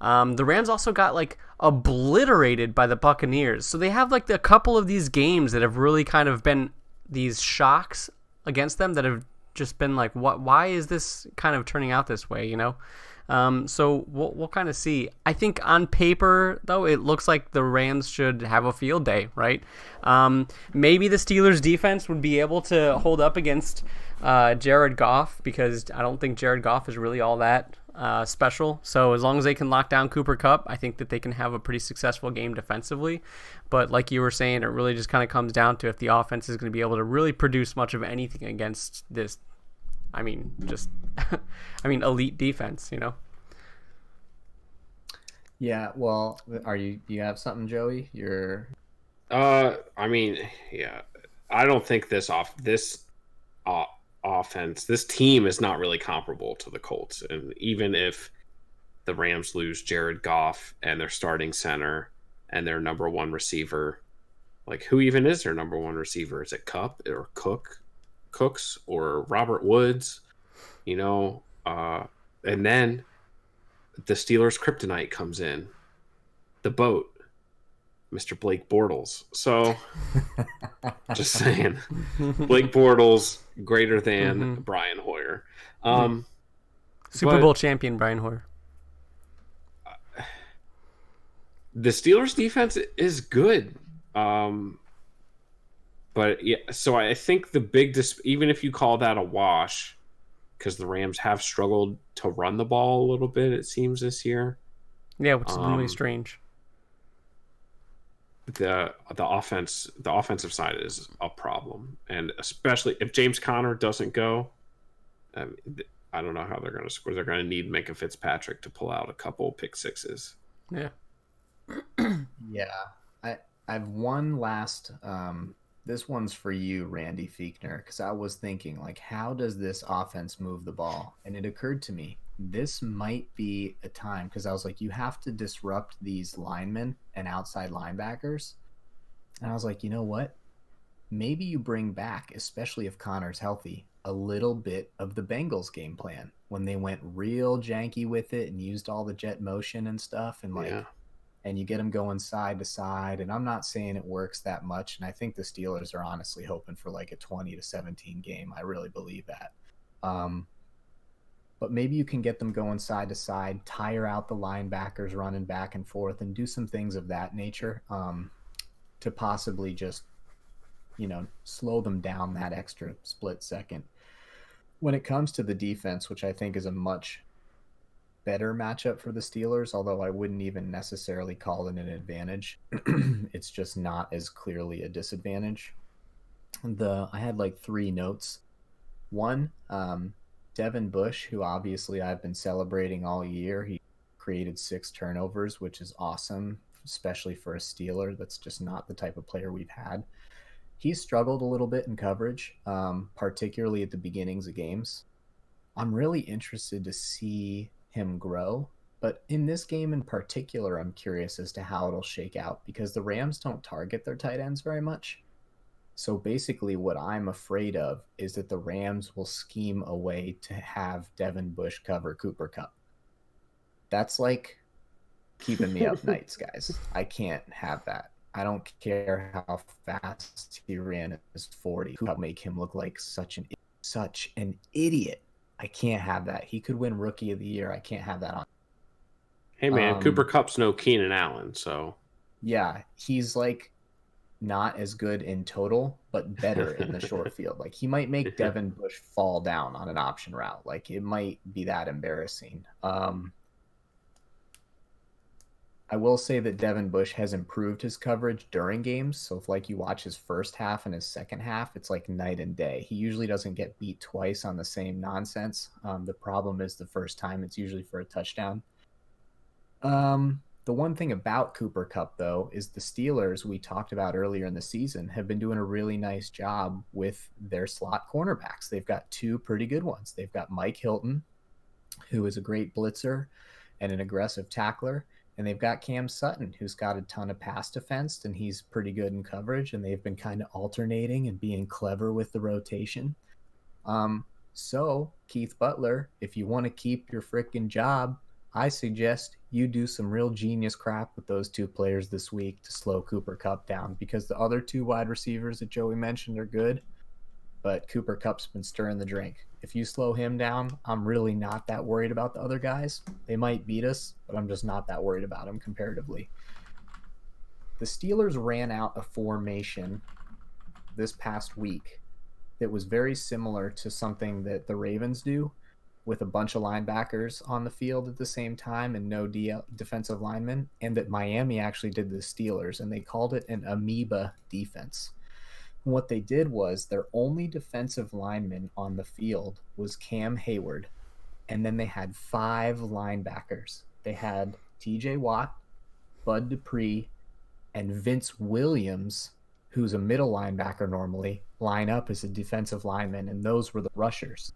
The Rams also got like obliterated by the Buccaneers. So they have like a couple of these games that have really kind of been these shocks against them that have just been like, why is this kind of turning out this way, you know? So we'll kind of see. I think on paper, though, it looks like the Rams should have a field day, right? Maybe the Steelers' defense would be able to hold up against Jared Goff, because I don't think Jared Goff is really all that special. So as long as they can lock down Cooper Kupp, I think that they can have a pretty successful game defensively. But like you were saying, it really just kind of comes down to if the offense is going to be able to really produce much of anything against this, elite defense, you know? Yeah, well, do you have something, Joey? I mean, yeah, I don't think this offense, this team is not really comparable to the Colts. And even if the Rams lose Jared Goff and their starting center and their number one receiver, like who even is their number one receiver? Is it Kupp or Cooks or Robert Woods? You know, and then the Steelers' kryptonite comes in, the boat, Mr. Blake Bortles. So, just saying, Blake Bortles greater than Brian Hoyer. Super Bowl champion Brian Hoyer. The Steelers' defense is good. But yeah, so I think the big even if you call that a wash, because the Rams have struggled to run the ball a little bit, it seems, this year. Yeah, which is really strange. The offensive side is a problem, and especially if James Conner doesn't go, I don't know how they're going to score. They're going to need Minka Fitzpatrick to pull out a couple pick sixes. Yeah. Yeah. I've one last. This one's for you, Randy Fiechner, because I was thinking, like, how does this offense move the ball? And it occurred to me, this might be a time, because I was like, you have to disrupt these linemen and outside linebackers. And I was like, you know what? Maybe you bring back, especially if Connor's healthy, a little bit of the Bengals game plan when they went real janky with it and used all the jet motion and stuff. And like, and you get them going side to side. And I'm not saying it works that much. And I think the Steelers are honestly hoping for like a 20-17 game. I really believe that. But maybe you can get them going side to side, tire out the linebackers running back and forth, and do some things of that nature to possibly just, slow them down that extra split second. When it comes to the defense, which I think is a much better matchup for the Steelers, although I wouldn't even necessarily call it an advantage. It's just not as clearly a disadvantage. I had like 3 notes. One, Devin Bush, who obviously I've been celebrating all year. He created 6 turnovers, which is awesome, especially for a Steeler. That's just not the type of player we've had. He's struggled a little bit in coverage, particularly at the beginnings of games. I'm really interested to see him grow, but in this game in particular, I'm curious as to how it'll shake out, because the Rams don't target their tight ends very much. So basically what I'm afraid of is that the Rams will scheme a way to have Devin Bush cover Cooper Kupp. That's like keeping me up nights, guys. I can't have that. I don't care how fast he ran at his 40. Kupp make him look like such an idiot. I can't have that. He could win Rookie of the Year. I can't have that on. Hey, man, Cooper Kupp's no Keenan Allen, so. Yeah, he's like not as good in total, but better in the short field. Like, he might make Devin Bush fall down on an option route. Like, it might be that embarrassing. I will say that Devin Bush has improved his coverage during games. So if like you watch his first half and his second half, it's like night and day. He usually doesn't get beat twice on the same nonsense. The problem is the first time it's usually for a touchdown. The one thing about Cooper Cup, though, is the Steelers, we talked about earlier in the season, have been doing a really nice job with their slot cornerbacks. They've got two pretty good ones. They've got Mike Hilton, who is a great blitzer and an aggressive tackler. And they've got Cam Sutton, who's got a ton of pass defense, and he's pretty good in coverage. And they've been kind of alternating and being clever with the rotation. So, Keith Butler, if you want to keep your freaking job, I suggest you do some real genius crap with those two players this week to slow Cooper Cup down, because the other two wide receivers that Joey mentioned are good, but Cooper Cup's been stirring the drink. If you slow him down, I'm really not that worried about the other guys. They might beat us, but I'm just not that worried about them comparatively. The Steelers ran out a formation this past week that was very similar to something that the Ravens do, with a bunch of linebackers on the field at the same time and no defensive linemen, and that Miami actually did the Steelers, and they called it an amoeba defense. And what they did was their only defensive lineman on the field was Cam Hayward, and then they had 5 linebackers. They had TJ Watt, Bud Dupree, and Vince Williams, who's a middle linebacker normally, line up as a defensive lineman, and those were the rushers.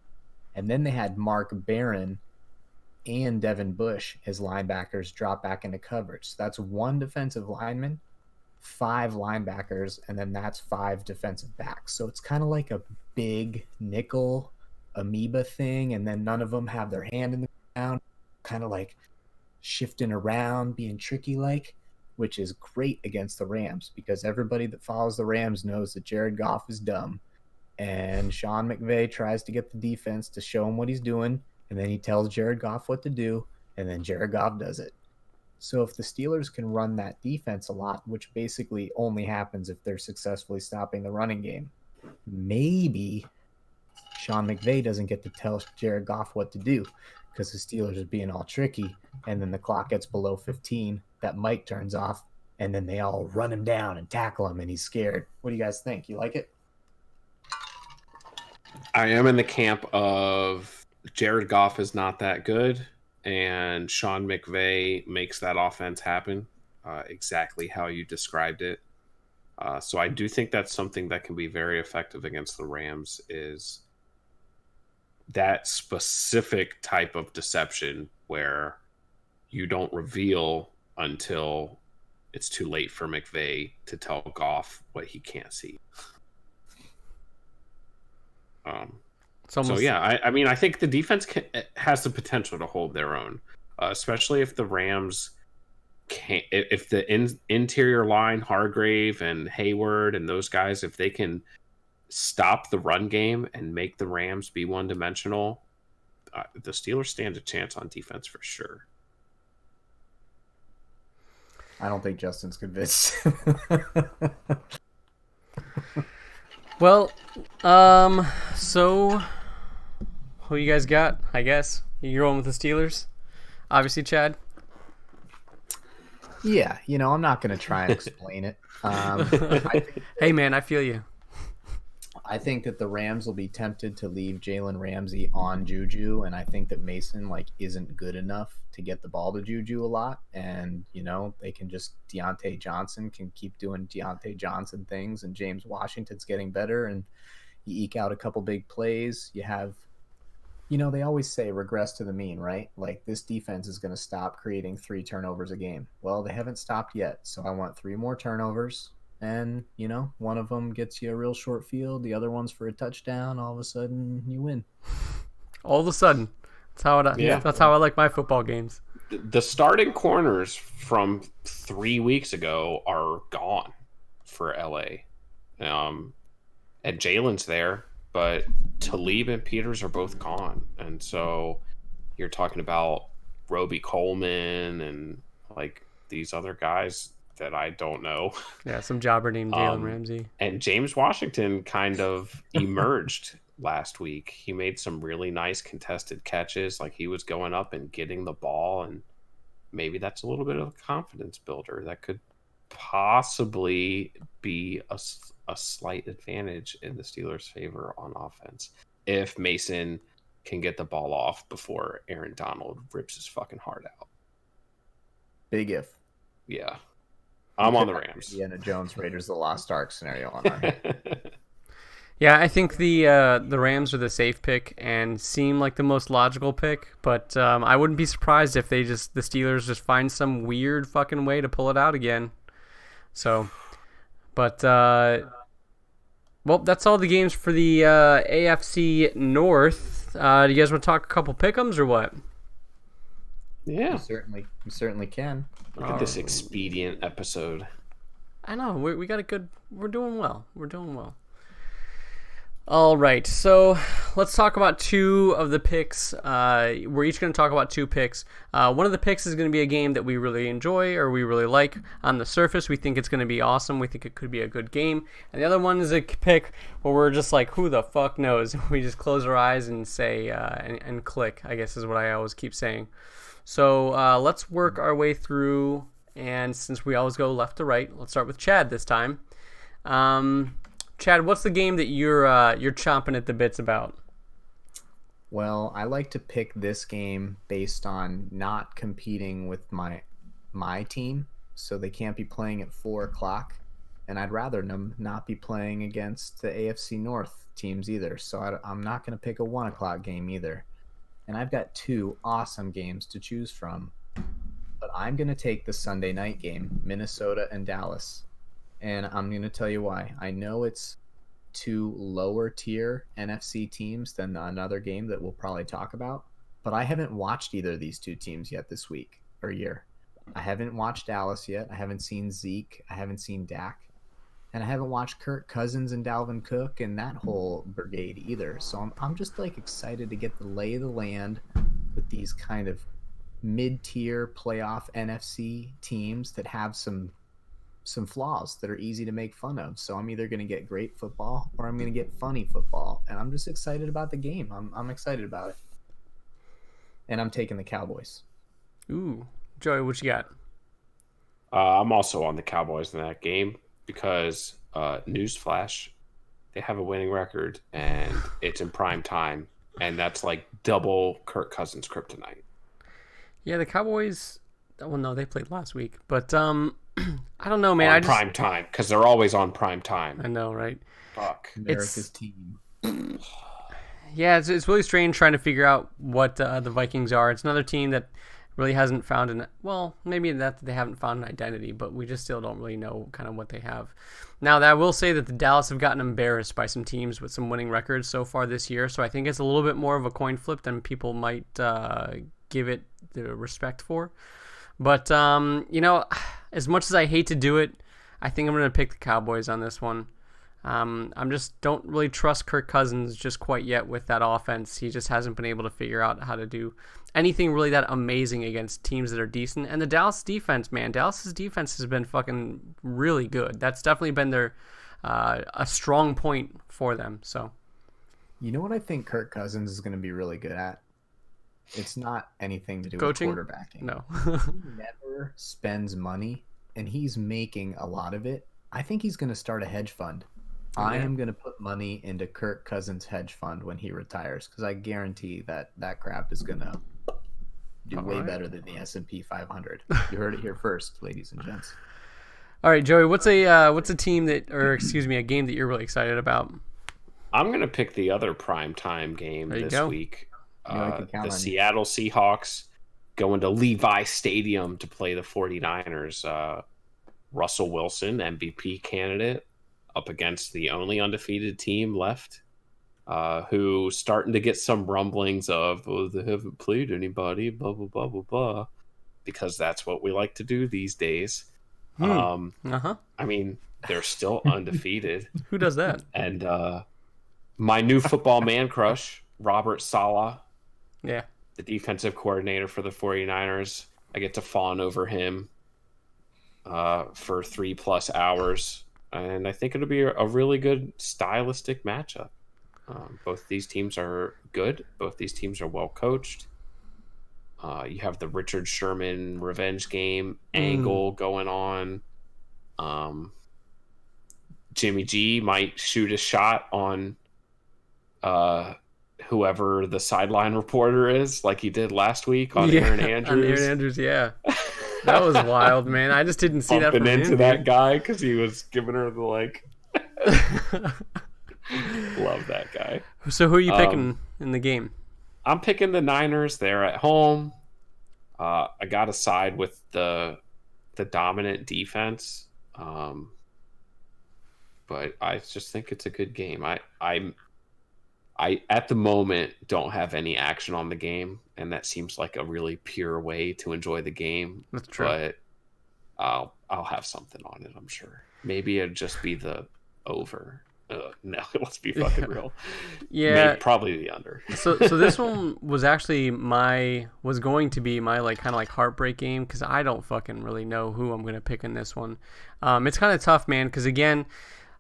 And then they had Mark Barron and Devin Bush as linebackers drop back into coverage. So that's 1 defensive lineman, 5 linebackers, and then that's 5 defensive backs. So it's kind of like a big nickel amoeba thing, and then none of them have their hand in the ground, kind of like shifting around, being tricky like, which is great against the Rams, because everybody that follows the Rams knows that Jared Goff is dumb. And Sean McVay tries to get the defense to show him what he's doing, and then he tells Jared Goff what to do, and then Jared Goff does it. So if the Steelers can run that defense a lot, which basically only happens if they're successfully stopping the running game, maybe Sean McVay doesn't get to tell Jared Goff what to do, because the Steelers are being all tricky, and then the clock gets below 15, that mic turns off, and then they all run him down and tackle him, and he's scared. What do you guys think? You like it? I am in the camp of Jared Goff is not that good, and Sean McVay makes that offense happen exactly how you described it. So I do think that's something that can be very effective against the Rams, is that specific type of deception where you don't reveal until it's too late for McVay to tell Goff what he can't see. So yeah, I mean, I think the defense has the potential to hold their own, especially if the Rams can't. If the interior line, Hargrave and Hayward and those guys, if they can stop the run game and make the Rams be one-dimensional, the Steelers stand a chance on defense for sure. I don't think Justin's convinced. Well, so who you guys got? I guess you're going with the Steelers, obviously, Chad. Yeah, I'm not going to try and explain it. Hey, man, I feel you. I think that the Rams will be tempted to leave Jalen Ramsey on Juju, and I think that Mason isn't good enough to get the ball to Juju a lot, and they can just Deontay Johnson can keep doing Deontay Johnson things, and James Washington's getting better, and you eke out a couple big plays. You have, they always say regress to the mean, right? Like, this defense is going to stop creating 3 turnovers a game. Well, they haven't stopped yet, so I want 3 more turnovers. And, one of them gets you a real short field. The other one's for a touchdown. All of a sudden, you win. All of a sudden. That's how I like my football games. The starting corners from 3 weeks ago are gone for LA. And Jalen's there, but Talib and Peters are both gone. And so you're talking about Roby Coleman and these other guys that I don't know. Yeah, some jobber named Jalen Ramsey. And James Washington kind of emerged last week. He made some really nice contested catches. He was going up and getting the ball, and maybe that's a little bit of a confidence builder that could possibly be a slight advantage in the Steelers' favor on offense if Mason can get the ball off before Aaron Donald rips his fucking heart out. Big if. Yeah. I'm on the Could have Rams. Indiana Jones Raiders of the Lost Ark scenario on our hands. Yeah, I think the Rams are the safe pick and seem like the most logical pick, but I wouldn't be surprised if the Steelers just find some weird fucking way to pull it out again. So, but well, that's all the games for the AFC North. Do you guys want to talk a couple pick'ems or what? Yeah. We certainly can. Look at this expedient episode. I know we got a good. We're doing well. We're doing well. All right, so let's talk about two of the picks. We're each going to talk about two picks. One of the picks is going to be a game that we really enjoy or we really like. On the surface, we think it's going to be awesome. We think it could be a good game. And the other one is a pick where we're just like, who the fuck knows? We just close our eyes and say, and click, I guess is what I always keep saying. So let's work our way through. And since we always go left to right, let's start with Chad this time. Chad, what's the game that you're chomping at the bits about? Well, I like to pick this game based on not competing with my team, so they can't be playing at 4:00, and I'd rather them not be playing against the AFC North teams either. So I'm not going to pick a 1:00 game either. And I've got two awesome games to choose from, but I'm going to take the Sunday night game, Minnesota and Dallas. And I'm going to tell you why. I know it's two lower tier NFC teams than another game that we'll probably talk about, but I haven't watched either of these two teams yet this week or year. I haven't watched Dallas yet. I haven't seen Zeke. I haven't seen Dak. And I haven't watched Kirk Cousins and Dalvin Cook and that whole brigade either. So I'm just like excited to get the lay of the land with these kind of mid-tier playoff NFC teams that have some flaws that are easy to make fun of. So I'm either going to get great football or I'm going to get funny football. And I'm just excited about the game. I'm excited about it. And I'm taking the Cowboys. Ooh. Joey, what you got? I'm also on the Cowboys in that game because, newsflash, they have a winning record and it's in prime time. And that's like double Kirk Cousins kryptonite. Yeah, the Cowboys. Well, no, they played last week, but I don't know, man. On prime time, because they're always on prime time. I know, right? Fuck. America's team. Yeah, it's really strange trying to figure out what the Vikings are. It's another team that really hasn't found maybe that they haven't found an identity, but we just still don't really know kind of what they have. Now, I will say that the Dallas have gotten embarrassed by some teams with some winning records so far this year, so I think it's a little bit more of a coin flip than people might give it the respect for. But, as much as I hate to do it, I think I'm going to pick the Cowboys on this one. I'm just don't really trust Kirk Cousins just quite yet with that offense. He just hasn't been able to figure out how to do anything really that amazing against teams that are decent. And the Dallas defense, man, Dallas's defense has been fucking really good. That's definitely been their a strong point for them. So, you know what I think Kirk Cousins is going to be really good at? It's not anything to do coaching? with quarterbacking. No. He never spends money, and he's making a lot of it. I think he's going to start a hedge fund. I am going to put money into Kirk Cousins' hedge fund when he retires, because I guarantee that crap is going to do way better than the S&P 500. You heard it here first, ladies and gents. All right, Joey, what's a team a game that you're really excited about? I'm going to pick the other primetime game this week. The Seattle Seahawks going to Levi Stadium to play the 49ers. Russell Wilson, MVP candidate, up against the only undefeated team left, who starting to get some rumblings of, they haven't played anybody, blah, blah, blah, blah, blah, because that's what we like to do these days. I mean, they're still undefeated. Who does that? And my new football man crush, Robert Saleh, the defensive coordinator for the 49ers. I get to fawn over him for 3+ hours. And I think it'll be a really good stylistic matchup. Both these teams are good. Both these teams are well coached. You have the Richard Sherman revenge game angle going on. Jimmy G might shoot a shot on whoever the sideline reporter is, like he did last week on Aaron Andrews. On Aaron Andrews, yeah. That was wild, man. I just didn't see that bumping from into him, that dude. guy because he was giving her the like. Love that guy. So who are you Um, picking in the game? I'm picking the Niners. They're at home. I got to side with the dominant defense. But I just think it's a good game. I at the moment don't have any action on the game, and that seems like a really pure way to enjoy the game. That's true. But I'll have something on it, I'm sure. Maybe it'd just be the over. No, let's be fucking real. Yeah. Probably the under. So this one was actually was going to be my like kind of like heartbreak game because I don't fucking really know who I'm gonna pick in this one. It's kind of tough, man, because again,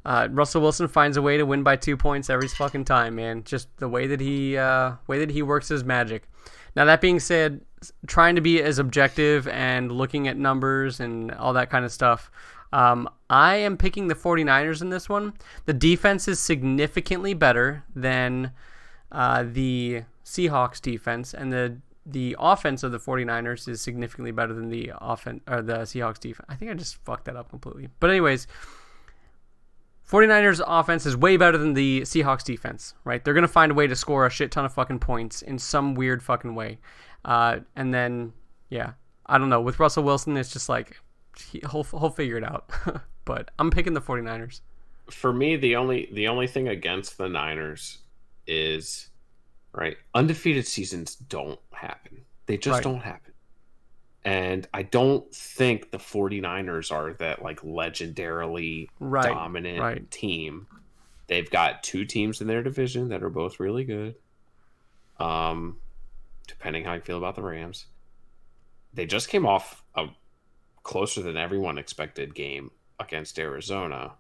Russell Wilson finds a way to win by 2 points every fucking time, man. Just the way that he works his magic. Now that being said, trying to be as objective and looking at numbers and all that kind of stuff, I am picking the 49ers in this one. The defense is significantly better than the Seahawks defense, and the offense of the 49ers is significantly better than the Seahawks defense. I think I just fucked that up completely. But anyways, 49ers offense is way better than the Seahawks defense, right? They're going to find a way to score a shit ton of fucking points in some weird fucking way. And then, yeah, I don't know. With Russell Wilson, it's just like, he'll figure it out. But I'm picking the 49ers. For me, the only thing against the Niners is, right, undefeated seasons don't happen. They just don't happen. And I don't think the 49ers are that like legendarily dominant team. They've got two teams in their division that are both really good. Depending how you feel about the Rams. They just came off a closer than everyone expected game against Arizona.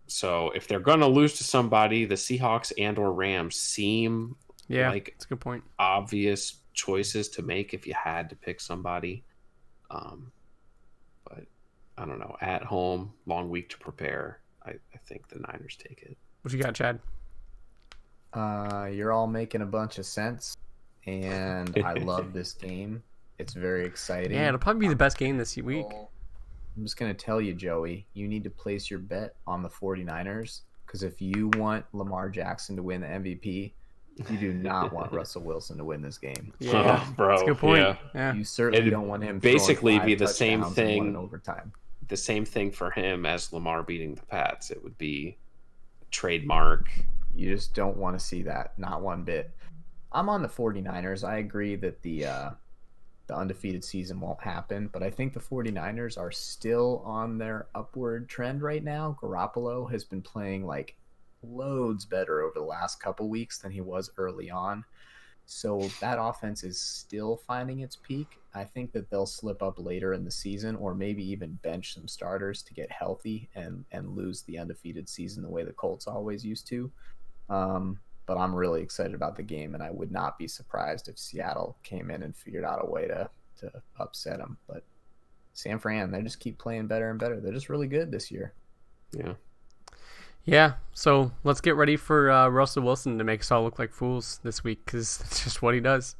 So if they're going to lose to somebody, the Seahawks and or Rams seem like that's a good point. Obvious choices to make if you had to pick somebody. But I don't know. At home, long week to prepare. I think the Niners take it. What you got, Chad? You're all making a bunch of sense, and I love this game. It's very exciting. Yeah, it'll probably be the best game this week. I'm just going to tell you, Joey, you need to place your bet on the 49ers, because if you want Lamar Jackson to win the MVP, you do not want Russell Wilson to win this game. Yeah, bro. That's a good point. Yeah. You certainly don't want him basically be the same thing in overtime. The same thing for him as Lamar beating the Pats. It would be trademark. You just don't want to see that, not one bit. I'm on the 49ers. I agree that the undefeated season won't happen, but I think the 49ers are still on their upward trend right now. Garoppolo has been playing like loads better over the last couple weeks than he was early on. So that offense is still finding its peak. I think that they'll slip up later in the season, or maybe even bench some starters to get healthy and lose the undefeated season the way the Colts always used to. But I'm really excited about the game, and I would not be surprised if Seattle came in and figured out a way to upset them. But San Fran, they just keep playing better and better. They're just really good this year. Yeah, so let's get ready for Russell Wilson to make us all look like fools this week, because that's just what he does.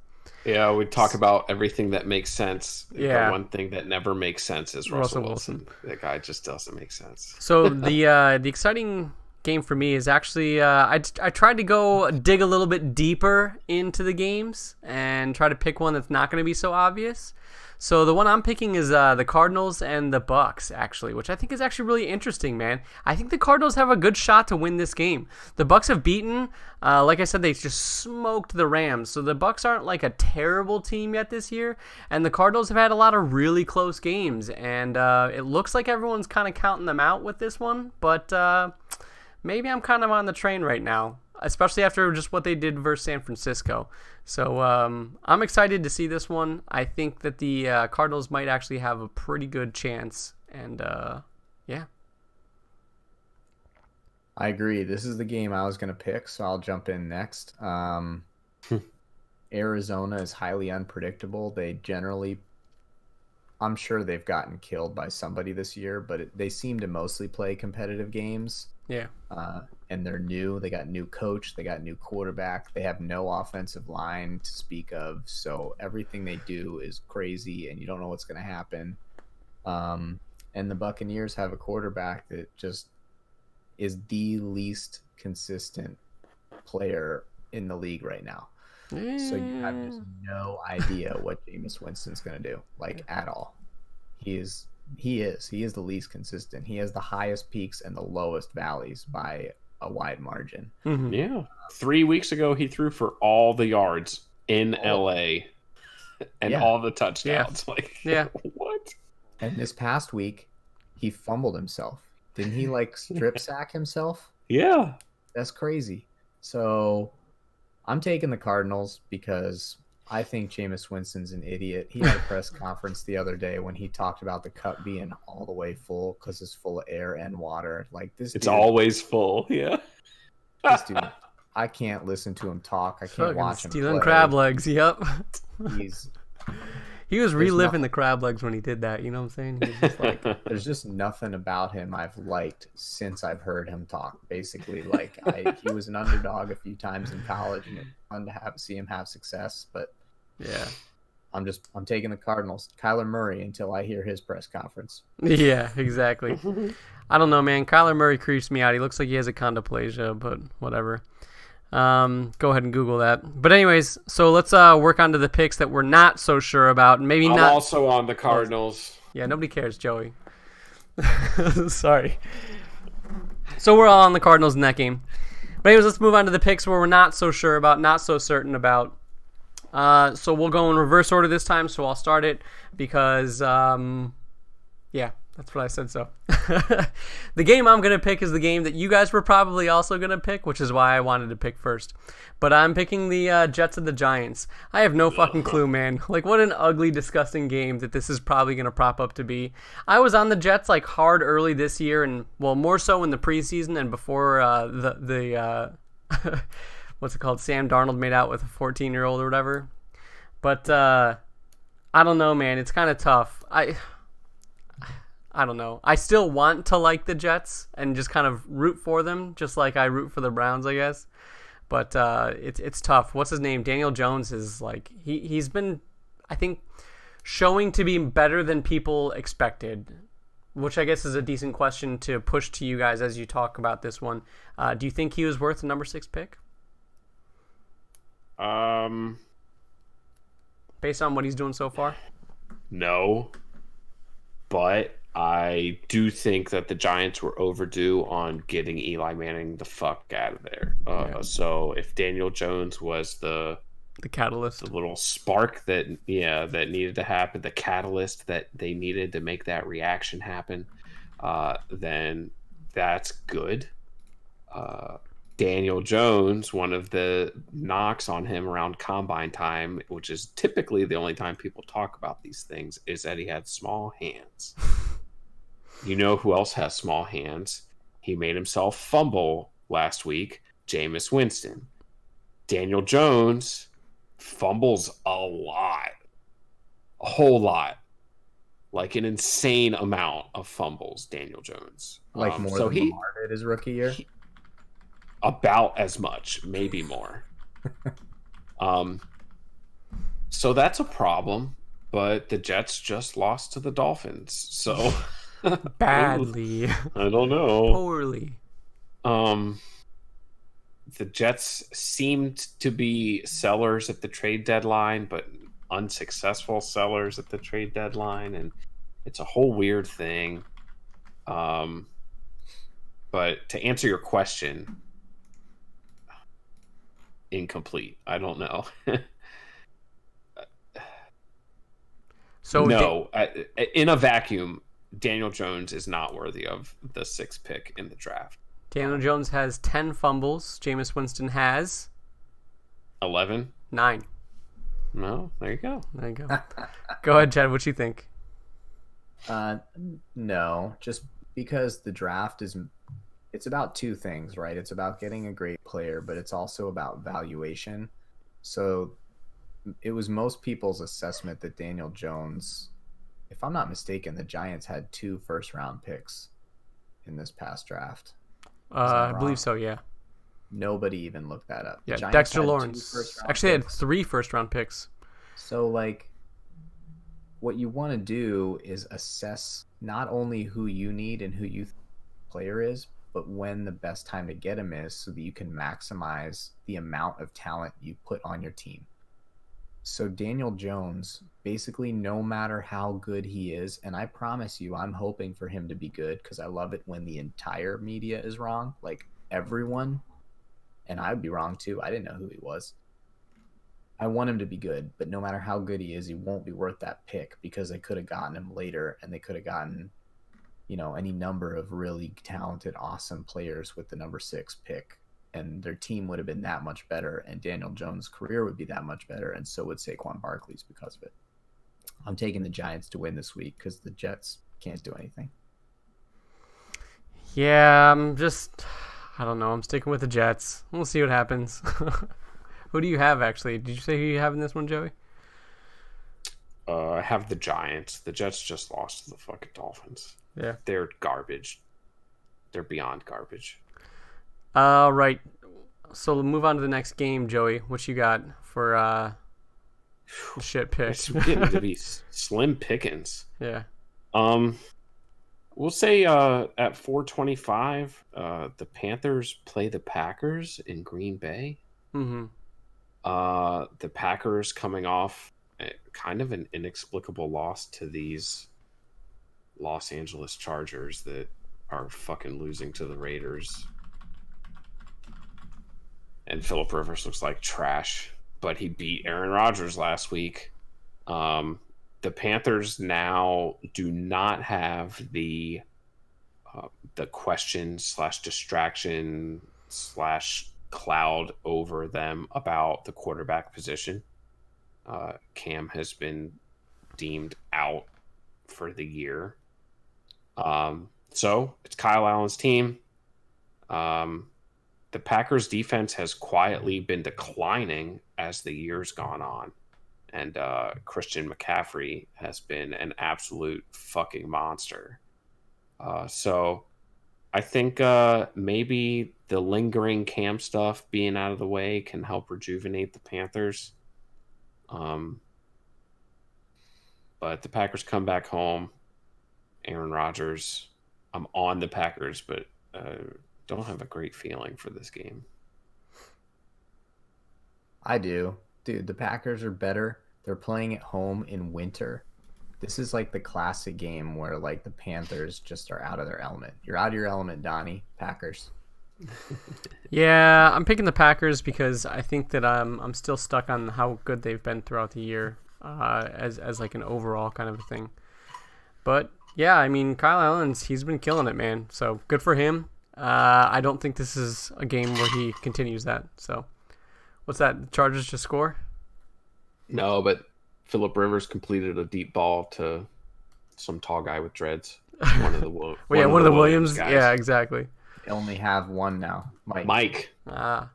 Yeah, we talk about everything that makes sense. Yeah. The one thing that never makes sense is Russell Wilson. That guy just doesn't make sense. So the exciting game for me is actually I tried to go dig a little bit deeper into the games and try to pick one that's not going to be so obvious. So the one I'm picking is the Cardinals and the Bucks, actually, which I think is actually really interesting, man. I think the Cardinals have a good shot to win this game. The Bucks have beaten, like I said, they just smoked the Rams. So the Bucks aren't like a terrible team yet this year, and the Cardinals have had a lot of really close games, and it looks like everyone's kind of counting them out with this one, but maybe I'm kind of on the train right now, especially after just what they did versus San Francisco. So I'm excited to see this one. I think that the Cardinals might actually have a pretty good chance. And yeah. I agree. This is the game I was going to pick, so I'll jump in next. Arizona is highly unpredictable. They generally, I'm sure they've gotten killed by somebody this year, but they seem to mostly play competitive games. Yeah. And they're new. They got new coach. They got new quarterback. They have no offensive line to speak of. So everything they do is crazy, and you don't know what's going to happen. And the Buccaneers have a quarterback that just is the least consistent player in the league right now. So you have just no idea what Jameis Winston's going to do, like at all. He is the least consistent. He has the highest peaks and the lowest valleys by a wide margin. Mm-hmm. Yeah. 3 weeks ago, he threw for all the yards in LA and all the touchdowns. What? And this past week, he fumbled himself. Didn't he strip sack himself? Yeah. That's crazy. So I'm taking the Cardinals because I think Jameis Winston's an idiot. He had a press conference the other day when he talked about the cup being all the way full because it's full of air and water. It's always full. Yeah. This dude, I can't listen to him talk. I can't watch him stealing play. crab legs. Yep. He was reliving the crab legs when he did that. You know what I'm saying? He was just there's just nothing about him I've liked since I've heard him talk. Basically, he was an underdog a few times in college, and it's fun to see him have success. But yeah, I'm taking the Cardinals. Kyler Murray until I hear his press conference. Yeah, exactly. I don't know, man. Kyler Murray creeps me out. He looks like he has a achondroplasia, but whatever. Go ahead and Google that. But anyways, so let's work on to the picks that we're not so sure about. Maybe I'm not. also on the Cardinals. Yeah, nobody cares, Joey. Sorry. So we're all on the Cardinals in that game. But anyways, let's move on to the picks where we're not so sure about, not so certain about. So we'll go in reverse order this time. So I'll start it because, yeah, that's what I said. So the game I'm going to pick is the game that you guys were probably also going to pick, which is why I wanted to pick first. But I'm picking the Jets and the Giants. I have no fucking clue, man. What an ugly, disgusting game that this is probably going to prop up to be. I was on the Jets hard early this year, and well, more so in the preseason and before the what's it called? Sam Darnold made out with a 14-year-old or whatever. But I don't know, man. It's kind of tough. I don't know. I still want to like the Jets and just kind of root for them, just like I root for the Browns, I guess. But it's tough. What's his name? Daniel Jones is he's been, I think, showing to be better than people expected, which I guess is a decent question to push to you guys as you talk about this one. Do you think he was worth the number 6 pick? Based on what he's doing so far? No. But I do think that the Giants were overdue on getting Eli Manning the fuck out of there. So if Daniel Jones was the catalyst, the little spark that needed to happen, the catalyst that they needed to make that reaction happen, then that's good. Daniel Jones, one of the knocks on him around combine time, which is typically the only time people talk about these things, is that he had small hands. You know who else has small hands? He made himself fumble last week, Jameis Winston. Daniel Jones fumbles a lot. A whole lot. An insane amount of fumbles, Daniel Jones. More than Lamar did his rookie year? About as much, maybe more. So that's a problem, but the Jets just lost to the Dolphins. So badly. I don't know. Poorly. The Jets seemed to be sellers at the trade deadline, but unsuccessful sellers at the trade deadline, and it's a whole weird thing. But to answer your question, incomplete. I don't know. So no, in a vacuum, Daniel Jones is not worthy of the 6th pick in the draft. Daniel Jones has 10 fumbles. Jameis Winston has 11. 9. No, there you go. There you go. Go ahead, Chad. What you think? No, just because the draft it's about two things, right? It's about getting a great player, but it's also about valuation. So it was most people's assessment that Daniel Jones, if I'm not mistaken, the Giants had 2 first-round picks in this past draft. I wrong? believe so. Yeah. Nobody even looked that up. The Yeah. Giants Dexter had 2 Lawrence. first-round Actually, they had picks. 3 first-round picks. So, like, what you want to do is assess not only who you need and who you think the player is, but when the best time to get him is, so that you can maximize the amount of talent you put on your team. So Daniel Jones, basically, no matter how good he is, and I promise you, I'm hoping for him to be good because I love it when the entire media is wrong, like everyone, and I'd be wrong too. I didn't know who he was. I want him to be good, but no matter how good he is, he won't be worth that pick because they could have gotten him later and they could have gotten, any number of really talented, awesome players with the number 6 pick. And their team would have been that much better, and Daniel Jones' career would be that much better, and so would Saquon Barkley's because of it. I'm taking the Giants to win this week because the Jets can't do anything. Yeah, I don't know. I'm sticking with the Jets. We'll see what happens. Who do you have, actually? Did you say who you have in this one, Joey? I have the Giants. The Jets just lost to the fucking Dolphins. Yeah. They're garbage. They're beyond garbage. Right. So we'll move on to the next game, Joey. What you got for shit pick? It's getting to be slim pickings. Yeah. We'll say at 425, the Panthers play the Packers in Green Bay. Mm-hmm. The Packers coming off kind of an inexplicable loss to these Los Angeles Chargers that are fucking losing to the Raiders. And Phillip Rivers looks like trash, but he beat Aaron Rodgers last week. The Panthers now do not have the question / distraction / cloud over them about the quarterback position. Cam has been deemed out for the year. So it's Kyle Allen's team. The Packers defense has quietly been declining as the year's gone on. And Christian McCaffrey has been an absolute fucking monster. So I think maybe the lingering Cam stuff being out of the way can help rejuvenate the Panthers. But the Packers come back home. Aaron Rodgers. I'm on the Packers, but don't have a great feeling for this game. I do. Dude, the Packers are better. They're playing at home in winter. This is like the classic game where like the Panthers just are out of their element. You're out of your element, Donnie. Packers. Yeah, I'm picking the Packers because I think that I'm still stuck on how good they've been throughout the year as like an overall kind of a thing. But yeah, I mean, Kyle Allen's, he's been killing it, man. So good for him. I don't think this is a game where he continues that. So what's that? The Chargers just score? No, but Phillip Rivers completed a deep ball to some tall guy with dreads. One of the Well, yeah, one of the Williams guys. Yeah, exactly. They only have one now. Mike. Ah.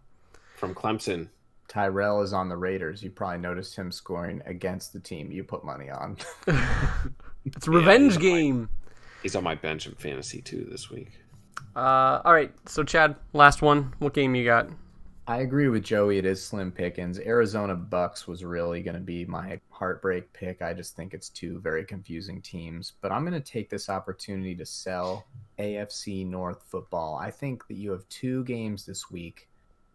From Clemson. Tyrell is on the Raiders. You probably noticed him scoring against the team you put money on. It's a revenge game. He's on my bench in fantasy too this week. All right, so Chad, last one. What game you got? I agree with Joey. It is slim pickings. Arizona Bucks was really going to be my heartbreak pick. I just think it's 2 very confusing teams. But I'm going to take this opportunity to sell AFC North football. I think that you have 2 games this week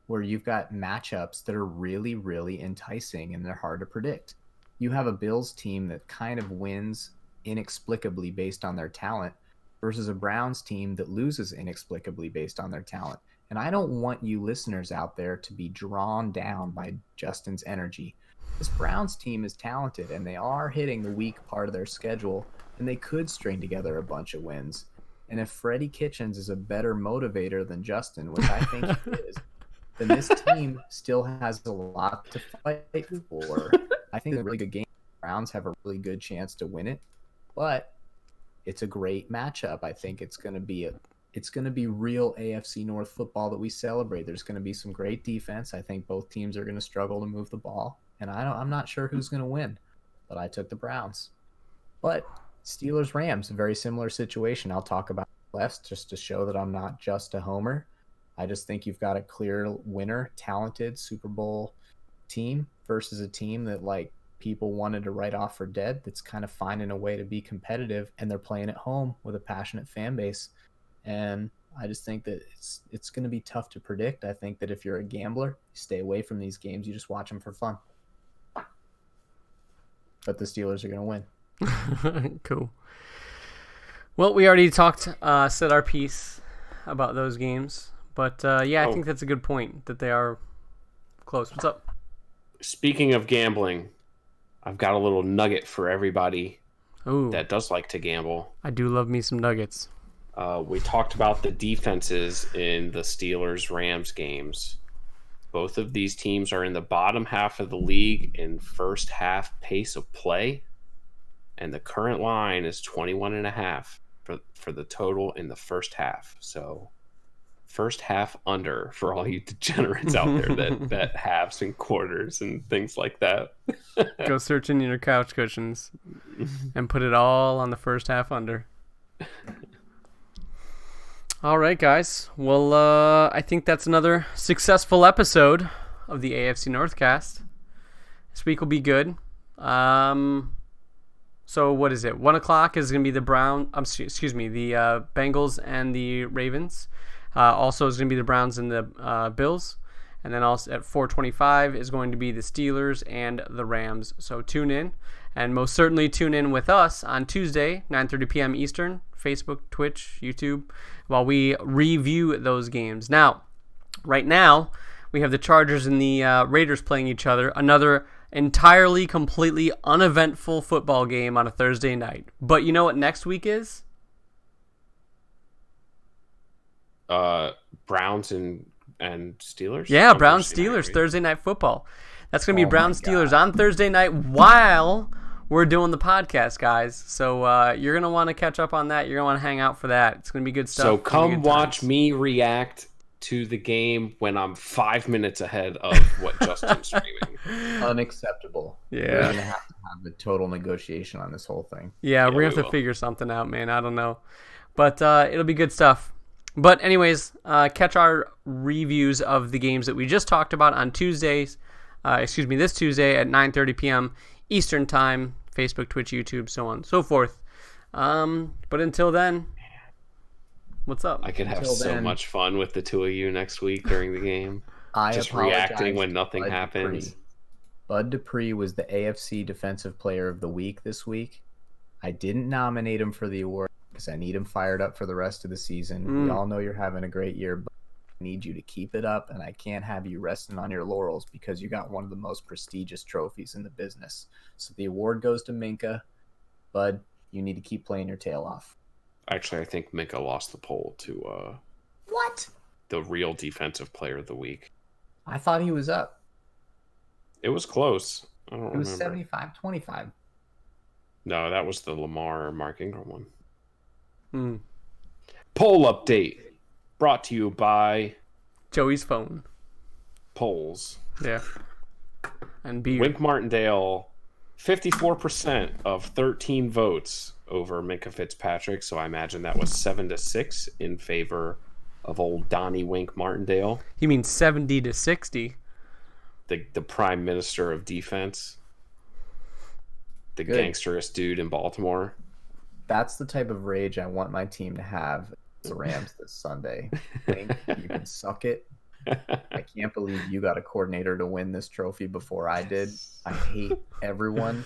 where you've got matchups that are really, really enticing and they're hard to predict. You have a Bills team that kind of wins inexplicably based on their talent versus a Browns team that loses inexplicably based on their talent. And I don't want you listeners out there to be drawn down by Justin's energy. This Browns team is talented, and they are hitting the weak part of their schedule, and they could string together a bunch of wins. And if Freddie Kitchens is a better motivator than Justin, which I think he is, then this team still has a lot to fight for. I think it's a really good game. The Browns have a really good chance to win it, but it's a great matchup. I think it's going to be real AFC North football that we celebrate. There's going to be some great defense. I think both teams are going to struggle to move the ball, and I'm not sure who's going to win, but I took the Browns. But Steelers Rams, a very similar situation. I'll talk about less just to show that I'm not just a homer. I just think you've got a clear winner, talented Super Bowl team versus a team that like people wanted to write off for dead that's kind of finding a way to be competitive, and they're playing at home with a passionate fan base. And I just think that it's going to be tough to predict. I think that if you're a gambler, you stay away from these games. You just watch them for fun. But the Steelers are going to win. Cool. Well, we already said our piece about those games. But, I think that's a good point, that they are close. What's up? Speaking of gambling, I've got a little nugget for everybody that does like to gamble. I do love me some nuggets. We talked about the defenses in the Steelers-Rams games. Both of these teams are in the bottom half of the league in first half pace of play. And the current line is 21.5 for the total in the first half. So first half under for all you degenerates out there that bet halves and quarters and things like that. Go search in your couch cushions and put it all on the first half under. All right, guys. Well, I think that's another successful episode of the AFC Northcast. This week will be good. So what is it? 1 o'clock is going to be the the Bengals and the Ravens. Also is going to be the Browns and the Bills. And then also at 4:25 is going to be the Steelers and the Rams. So tune in. And most certainly tune in with us on Tuesday, 9:30 p.m. Eastern, Facebook, Twitch, YouTube, while we review those games. Now, right now, we have the Chargers and the Raiders playing each other. Another entirely, completely uneventful football game on a Thursday night. But you know what next week is? Browns and Steelers? Yeah, Browns Steelers, Thursday night football. That's going to be Browns Steelers on Thursday night while we're doing the podcast, guys. So you're going to want to catch up on that. You're going to want to hang out for that. It's going to be good stuff. So come watch me react to the game when I'm 5 minutes ahead of what Justin's streaming. Unacceptable. Yeah. We're going to have a total negotiation on this whole thing. Yeah, we're going to have to figure something out, man. I don't know. But it'll be good stuff. But anyways, catch our reviews of the games that we just talked about on Tuesdays. This Tuesday at 9:30 p.m. Eastern Time. Facebook, Twitch, YouTube, so on and so forth. But until then, what's up? I could have so much fun with the two of you next week during the game. Just reacting when nothing happens. Bud Dupree was the AFC Defensive Player of the Week this week. I didn't nominate him for the award because I need him fired up for the rest of the season. We all know you're having a great year, but I need you to keep it up, and I can't have you resting on your laurels because you got one of the most prestigious trophies in the business. So the award goes to Minka. Bud, you need to keep playing your tail off. Actually, I think Minka lost the poll to the real Defensive Player of the Week. I thought he was up. It was close. I don't remember. It was 75-25. No, that was the Lamar or Mark Ingram one. Poll update brought to you by Joey's phone. Polls. Yeah. And beer. Wink Martindale, 54% of 13 votes over Minka Fitzpatrick. So I imagine that was 7-6 in favor of old Donnie Wink Martindale. You mean 70-60? The prime minister of defense. The gangsterest dude in Baltimore. That's the type of rage I want my team to have. The Rams this Sunday. Wink, you can suck it. I can't believe you got a coordinator to win this trophy before I did. I hate everyone.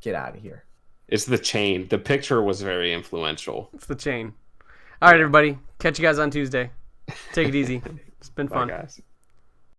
Get out of here. It's the chain. The picture was very influential. It's the chain. All right, everybody. Catch you guys on Tuesday. Take it easy. It's been fun. Bye, guys.